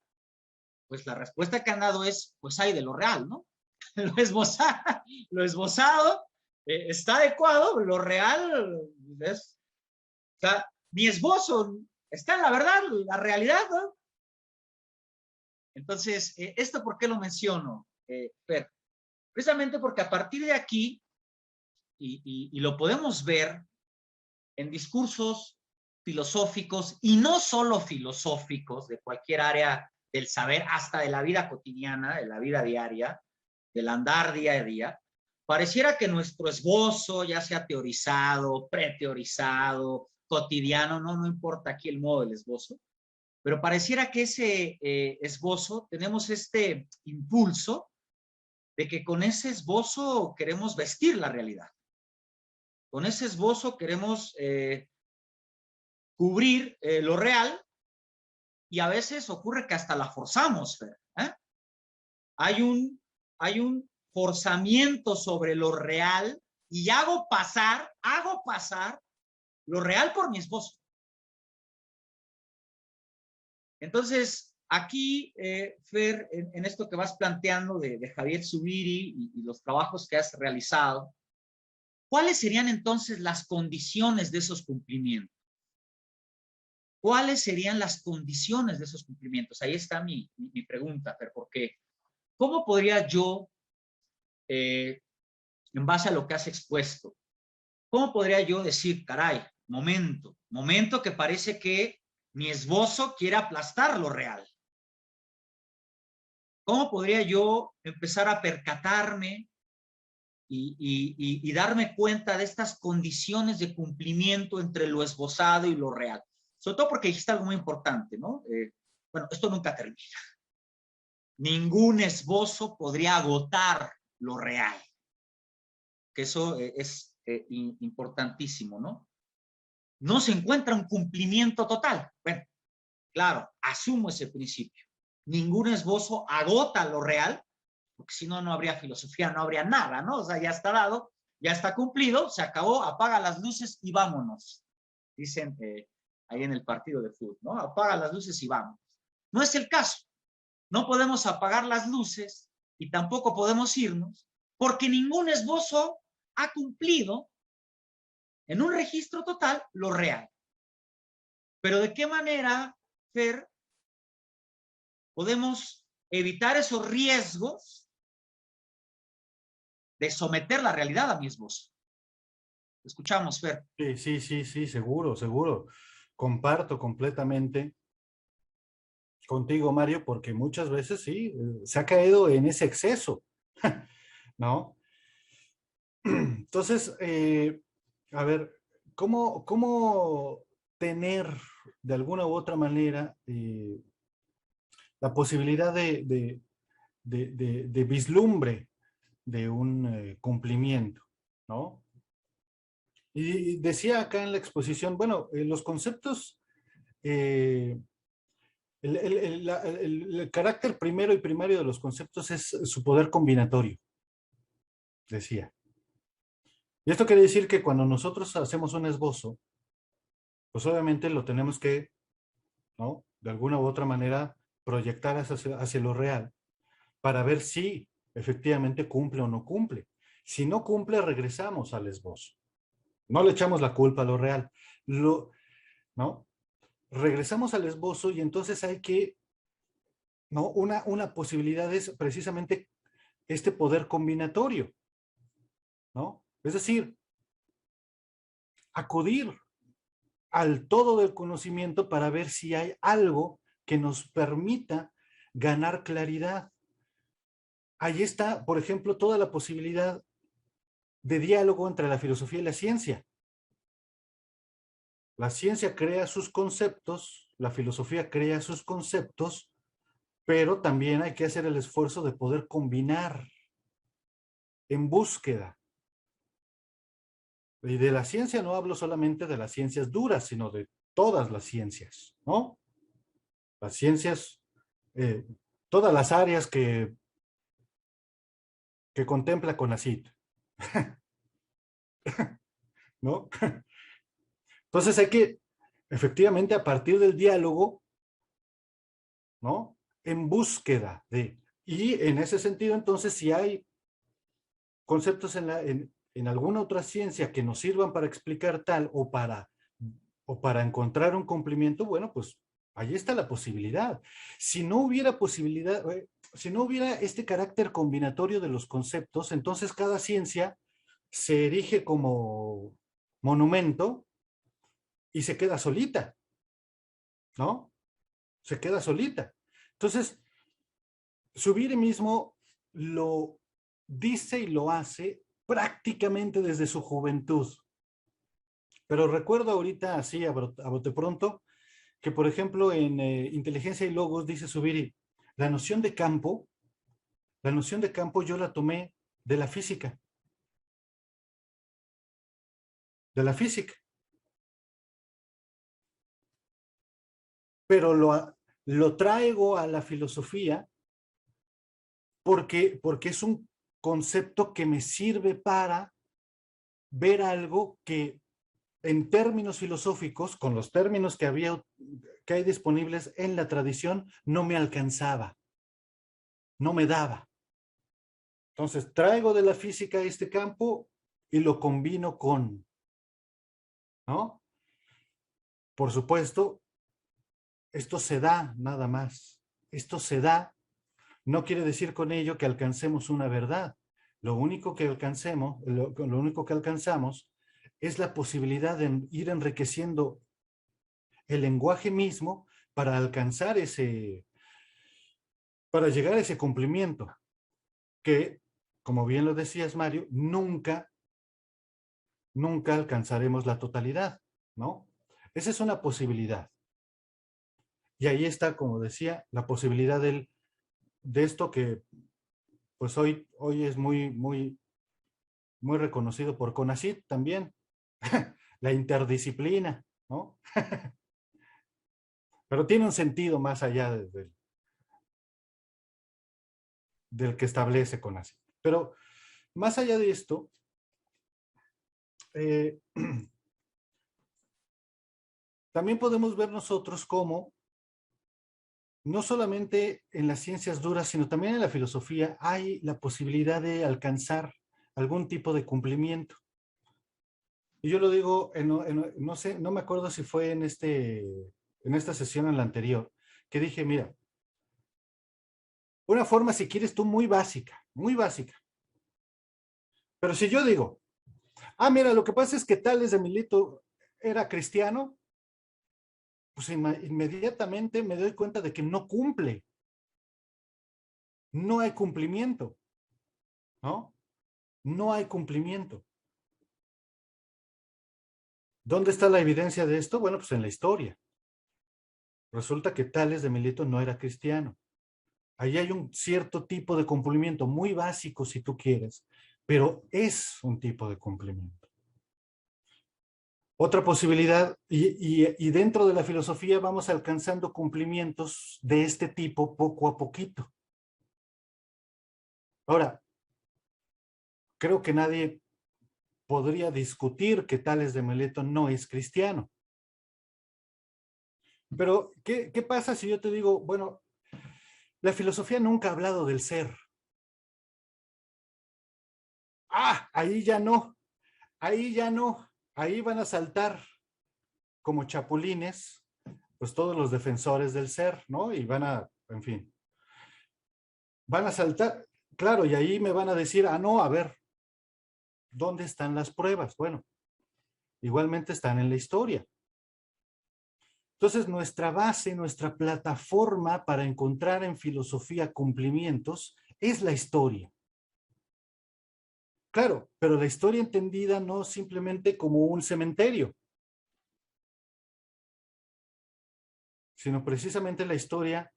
pues la respuesta que han dado es, pues hay de lo real, ¿no? Lo esbozado está adecuado, lo real es, o sea, mi esbozo está en la verdad, la realidad, ¿no? Entonces, ¿esto por qué lo menciono, Fer? Precisamente porque a partir de aquí, y lo podemos ver en discursos filosóficos, y no solo filosóficos, de cualquier área del saber, hasta de la vida cotidiana, de la vida diaria, del andar día a día, pareciera que nuestro esbozo, ya sea teorizado, preteorizado, cotidiano, no importa aquí el modo del esbozo, Pero pareciera que ese esbozo, tenemos este impulso de que con ese esbozo queremos vestir la realidad. Con ese esbozo queremos cubrir lo real, y a veces ocurre que hasta la forzamos, Fer, ¿eh? Hay un forzamiento sobre lo real y hago pasar lo real por mi esbozo. Entonces, aquí, Fer, en esto que vas planteando de Javier Zubiri y los trabajos que has realizado, ¿cuáles serían entonces las condiciones de esos cumplimientos? ¿Cuáles serían las condiciones de esos cumplimientos? Ahí está mi pregunta, Fer, porque ¿cómo podría yo, en base a lo que has expuesto, cómo podría yo decir, caray, momento que parece que mi esbozo quiere aplastar lo real? ¿Cómo podría yo empezar a percatarme y darme cuenta de estas condiciones de cumplimiento entre lo esbozado y lo real? Sobre todo porque dijiste algo muy importante, ¿no? Bueno, esto nunca termina. Ningún esbozo podría agotar lo real. Que eso es importantísimo, ¿no? No se encuentra un cumplimiento total. Bueno, claro, asumo ese principio. Ningún esbozo agota lo real, porque si no, no habría filosofía, no habría nada, ¿no? O sea, ya está dado, ya está cumplido, se acabó, apaga las luces y vámonos. Dicen ahí en el partido de fútbol, ¿no? Apaga las luces y vámonos. No es el caso. No podemos apagar las luces y tampoco podemos irnos, porque ningún esbozo ha cumplido en un registro total lo real. Pero ¿de qué manera, Fer, podemos evitar esos riesgos de someter la realidad a mi esbozo? Escuchamos, Fer. Sí, seguro. Comparto completamente contigo, Mario, porque muchas veces sí, se ha caído en ese exceso, ¿no? Entonces, a ver, ¿cómo tener de alguna u otra manera la posibilidad de vislumbre de un cumplimiento, ¿no? Y decía acá en la exposición, bueno, los conceptos, el carácter primero y primario de los conceptos es su poder combinatorio, decía. Y esto quiere decir que cuando nosotros hacemos un esbozo, pues obviamente lo tenemos que, ¿no?, de alguna u otra manera proyectar hacia lo real para ver si efectivamente cumple o no cumple. Si no cumple, regresamos al esbozo. No le echamos la culpa a lo real, ¿no? Regresamos al esbozo y entonces hay que, ¿no? Una posibilidad es precisamente este poder combinatorio, ¿no? Es decir, acudir al todo del conocimiento para ver si hay algo que nos permita ganar claridad. Ahí está, por ejemplo, toda la posibilidad de diálogo entre la filosofía y la ciencia. La ciencia crea sus conceptos, la filosofía crea sus conceptos, pero también hay que hacer el esfuerzo de poder combinar en búsqueda. Y de la ciencia no hablo solamente de las ciencias duras, sino de todas las ciencias, ¿no? Las ciencias, todas las áreas que contempla CONACYT, ¿no? Entonces hay que, efectivamente, a partir del diálogo, ¿no?, en búsqueda de, y en ese sentido, entonces, si hay conceptos en alguna otra ciencia que nos sirvan para explicar tal o para encontrar un cumplimiento, bueno, pues ahí está la posibilidad. Si no hubiera posibilidad, si no hubiera este carácter combinatorio de los conceptos, entonces cada ciencia se erige como monumento y se queda solita, ¿no? Se queda solita. Entonces, Zubiri mismo lo dice y lo hace prácticamente desde su juventud. Pero recuerdo ahorita, así a bote pronto, que, por ejemplo, en Inteligencia y Logos dice Zubiri, la noción de campo yo la tomé de la física. De la física. Pero lo traigo a la filosofía porque es un concepto que me sirve para ver algo que en términos filosóficos, con los términos que hay disponibles en la tradición, no me alcanzaba, no me daba. Entonces, traigo de la física este campo y lo combino con, ¿no? Por supuesto, esto se da nada más. Esto se da, no quiere decir con ello que alcancemos una verdad. Lo único que alcanzamos es la posibilidad de ir enriqueciendo el lenguaje mismo para alcanzar para llegar a ese cumplimiento, que, como bien lo decías, Mario, nunca alcanzaremos la totalidad, ¿no? Esa es una posibilidad. Y ahí está, como decía, la posibilidad de esto que, pues hoy es muy reconocido por CONACYT también, la interdisciplina, ¿no? Pero tiene un sentido más allá del que establece CONACYT. Pero más allá de esto, también podemos ver nosotros cómo, no solamente en las ciencias duras, sino también en la filosofía, hay la posibilidad de alcanzar algún tipo de cumplimiento. Y yo lo digo, no sé, no me acuerdo si fue en esta sesión o en la anterior, que dije, mira, una forma, si quieres tú, muy básica. Pero si yo digo, mira, lo que pasa es que Tales de Mileto era cristiano, pues inmediatamente me doy cuenta de que no cumple. No hay cumplimiento, ¿no? No hay cumplimiento. ¿Dónde está la evidencia de esto? Bueno, pues en la historia. Resulta que Tales de Mileto no era cristiano. Ahí hay un cierto tipo de cumplimiento, muy básico si tú quieres, pero es un tipo de cumplimiento. Otra posibilidad, y dentro de la filosofía vamos alcanzando cumplimientos de este tipo poco a poquito. Ahora, creo que nadie podría discutir que Tales de Mileto no es cristiano. Pero, ¿qué pasa si yo te digo, bueno, la filosofía nunca ha hablado del ser? Ahí ya no, ahí van a saltar como chapulines, pues todos los defensores del ser, ¿no? Y en fin, van a saltar, claro, y ahí me van a decir, no, a ver, ¿dónde están las pruebas? Bueno, igualmente están en la historia. Entonces, nuestra base, nuestra plataforma para encontrar en filosofía cumplimientos es la historia. Claro, pero la historia entendida no simplemente como un cementerio, sino precisamente la historia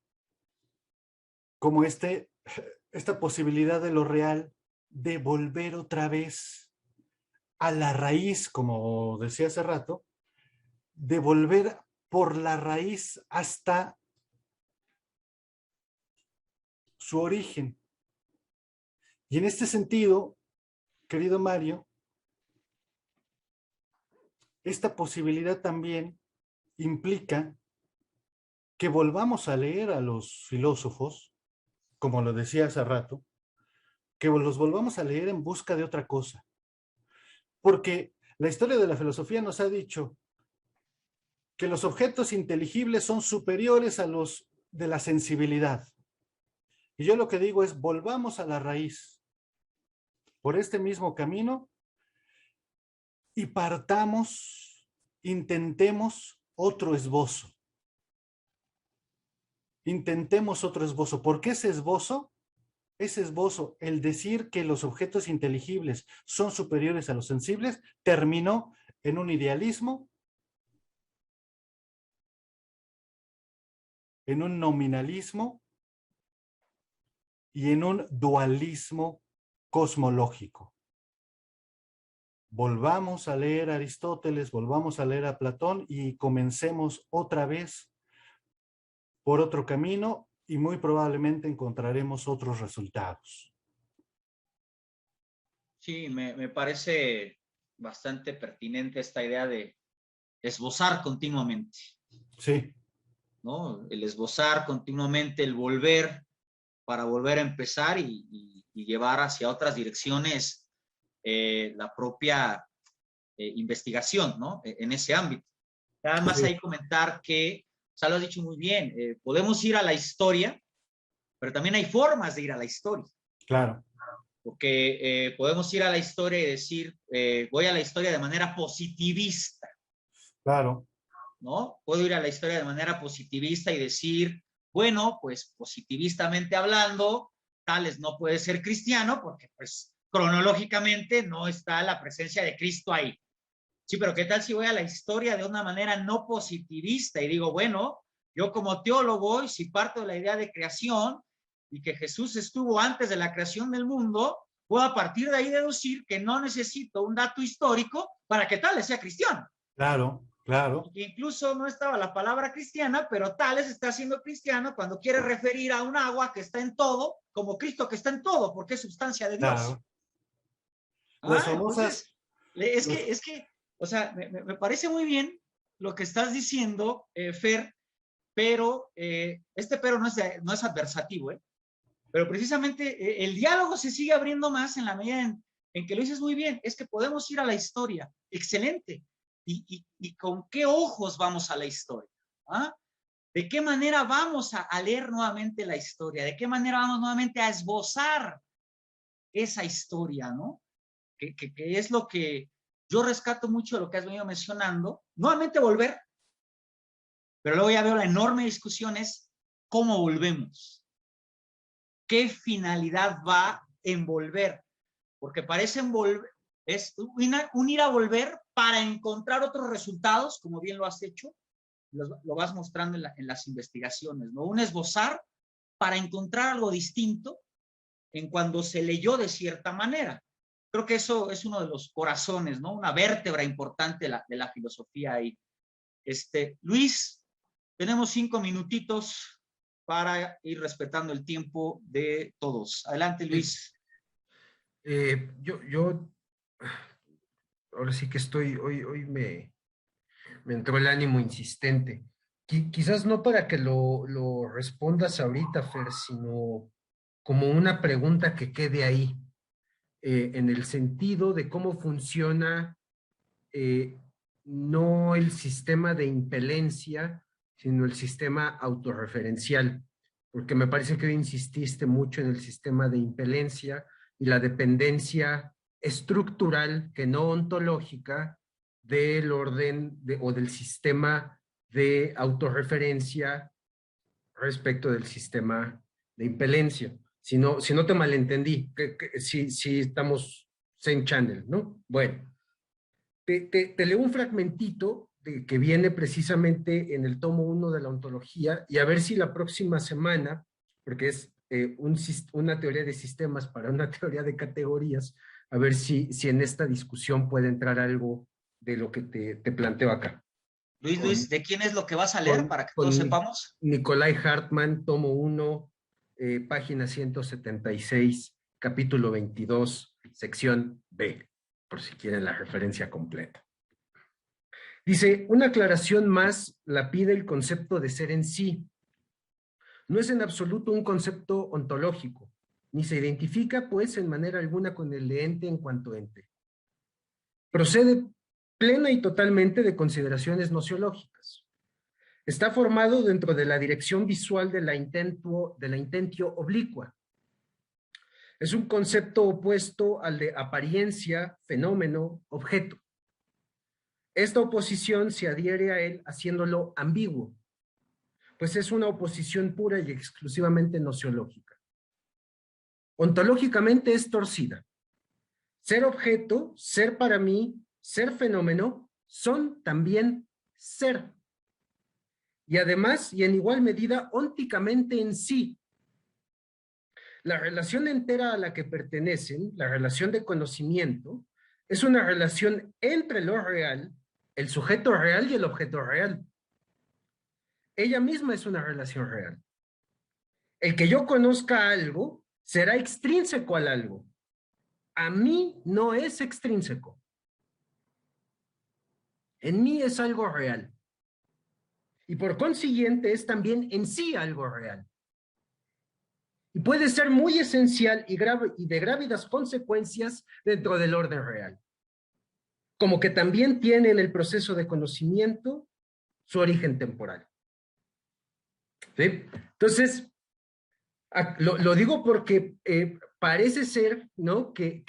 como esta posibilidad de lo real de volver otra vez a la raíz, como decía hace rato, de volver por la raíz hasta su origen. Y en este sentido, querido Mario, esta posibilidad también implica que volvamos a leer a los filósofos, como lo decía hace rato, que los volvamos a leer en busca de otra cosa. Porque la historia de la filosofía nos ha dicho que los objetos inteligibles son superiores a los de la sensibilidad. Y yo lo que digo es, volvamos a la raíz por este mismo camino y intentemos otro esbozo. Intentemos otro esbozo. ¿Por qué ese esbozo? Ese esbozo, el decir que los objetos inteligibles son superiores a los sensibles, terminó en un idealismo en un nominalismo y en un dualismo cosmológico. Volvamos a leer a Aristóteles, volvamos a leer a Platón y comencemos otra vez por otro camino y muy probablemente encontraremos otros resultados. Sí, me parece bastante pertinente esta idea de esbozar continuamente, Sí, ¿no? El esbozar continuamente, el volver para volver a empezar y llevar hacia otras direcciones la propia investigación, ¿no? En ese ámbito. Además, sí, hay que comentar que, o sea, lo has dicho muy bien, podemos ir a la historia, pero también hay formas de ir a la historia. claro, Porque podemos ir a la historia y decir, voy a la historia de manera positivista, claro, ¿no? Puedo ir a la historia de manera positivista y decir, bueno, pues positivistamente hablando, Tales no puede ser cristiano porque pues cronológicamente no está la presencia de Cristo ahí. Sí, pero ¿qué tal si voy a la historia de una manera no positivista y digo, bueno, yo como teólogo, y si parto de la idea de creación y que Jesús estuvo antes de la creación del mundo, puedo a partir de ahí deducir que no necesito un dato histórico para que Tales sea cristiano. claro, claro, Que incluso no estaba la palabra cristiana, pero Tales está siendo cristiano cuando quiere referir a un agua que está en todo, como Cristo que está en todo, porque es sustancia de Dios. claro. Las famosas, Entonces, o sea, me parece muy bien lo que estás diciendo, Fer, pero este pero no es adversativo, pero precisamente el diálogo se sigue abriendo más en la medida en que lo dices muy bien, es que podemos ir a la historia, excelente, y con qué ojos vamos a la historia, ¿ah? ¿De qué manera vamos a leer nuevamente la historia? ¿De qué manera vamos nuevamente a esbozar esa historia, ¿no? Que es lo que yo rescato mucho de lo que has venido mencionando. Nuevamente volver, pero luego ya veo la enorme discusión es cómo volvemos. ¿Qué finalidad va en volver? Porque parece envolver, es un ir a volver para encontrar otros resultados, como bien lo has hecho, lo vas mostrando en las investigaciones, ¿no? Un esbozar para encontrar algo distinto en cuando se leyó de cierta manera. Creo que eso es uno de los corazones, ¿no? Una vértebra importante de la filosofía ahí. Luis, tenemos 5 minutitos para ir respetando el tiempo de todos. Adelante, Luis. Yo ahora sí que hoy me entró el ánimo insistente. Quizás no para que lo respondas ahorita, Fer, sino como una pregunta que quede ahí, en el sentido de cómo funciona no el sistema de impelencia, sino el sistema autorreferencial, porque me parece que hoy insististe mucho en el sistema de impelencia y la dependencia estructural, que no ontológica, del orden o del sistema de autorreferencia respecto del sistema de impelencia. Si no te malentendí, si estamos same channel, ¿no? Bueno, te leo un fragmentito que viene precisamente en el tomo 1 de la ontología y a ver si la próxima semana, porque es una teoría de sistemas para una teoría de categorías, a ver si en esta discusión puede entrar algo de lo que te planteo acá. Luis, ¿de quién es lo que vas a leer para que todos sepamos? Nicolai Hartmann, tomo 1, página 176, capítulo 22, sección B, por si quieren la referencia completa. Dice, una aclaración más la pide el concepto de ser en sí. No es en absoluto un concepto ontológico, ni se identifica, pues, en manera alguna con el de ente en cuanto ente. Procede plena y totalmente de consideraciones nociológicas. Está formado dentro de la dirección visual de la intentio oblicua. Es un concepto opuesto al de apariencia, fenómeno, objeto. Esta oposición se adhiere a él haciéndolo ambiguo, pues es una oposición pura y exclusivamente nociológica. Ontológicamente es torcida. Ser objeto, ser para mí, ser fenómeno, son también ser. y además, y en igual medida, ónticamente en sí. La relación entera a la que pertenecen, la relación de conocimiento, es una relación entre lo real, el sujeto real y el objeto real. Ella misma es una relación real. El que yo conozca algo será extrínseco al algo. A mí no es extrínseco. En mí es algo real. Y por consiguiente es también en sí algo real. Y puede ser muy esencial y de grávidas consecuencias dentro del orden real. Como que también tiene en el proceso de conocimiento su origen temporal. ¿Sí? Entonces, lo digo porque parece ser, ¿no?, que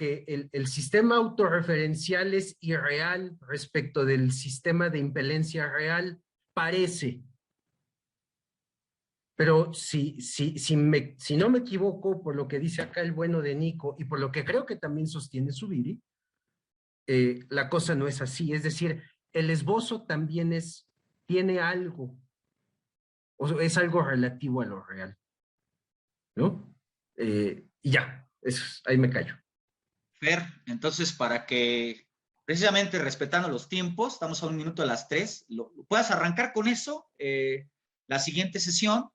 el sistema autorreferencial es irreal respecto del sistema de impelencia real. Parece. Pero si no me equivoco, por lo que dice acá el bueno de Nico y por lo que creo que también sostiene Zubiri, la cosa no es así. Es decir, el esbozo también tiene algo, o es algo relativo a lo real, ¿no? Y ya, ahí me callo. Fer, entonces para que, precisamente respetando los tiempos, estamos a 1 minuto de las 3, puedas arrancar con eso, la siguiente sesión.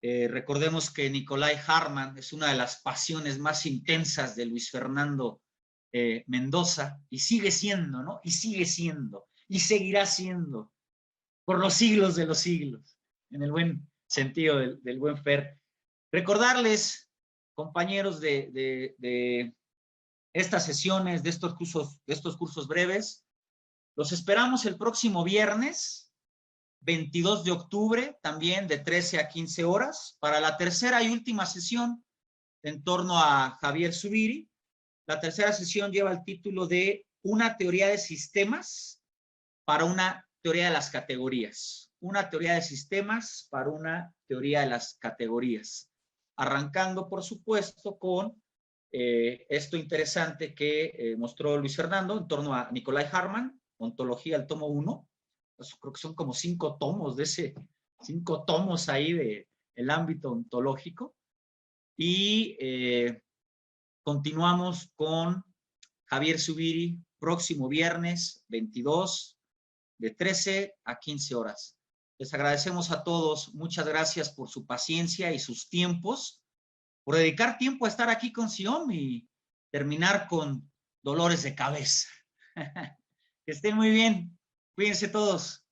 Recordemos que Nicolai Hartmann es una de las pasiones más intensas de Luis Fernando Mendoza, y sigue siendo, ¿no? Y sigue siendo, y seguirá siendo, por los siglos de los siglos, en el buen sentido del buen Fer. Recordarles, compañeros, de estas sesiones, de estos cursos breves, los esperamos el próximo viernes, 22 de octubre, también de 13 a 15 horas, para la tercera y última sesión en torno a Javier Zubiri. La tercera sesión lleva el título de Una teoría de sistemas para una teoría de las categorías. Una teoría de sistemas para una teoría de las categorías. Arrancando, por supuesto, con esto interesante que mostró Luis Fernando en torno a Nicolai Hartmann, Ontología, el tomo 1. Creo que son como 5 tomos de 5 tomos ahí del ámbito ontológico. Y continuamos con Javier Zubiri, próximo viernes 22, de 13 a 15 horas. Les agradecemos a todos, muchas gracias por su paciencia y sus tiempos, por dedicar tiempo a estar aquí con Sion y terminar con dolores de cabeza. Que estén muy bien, cuídense todos.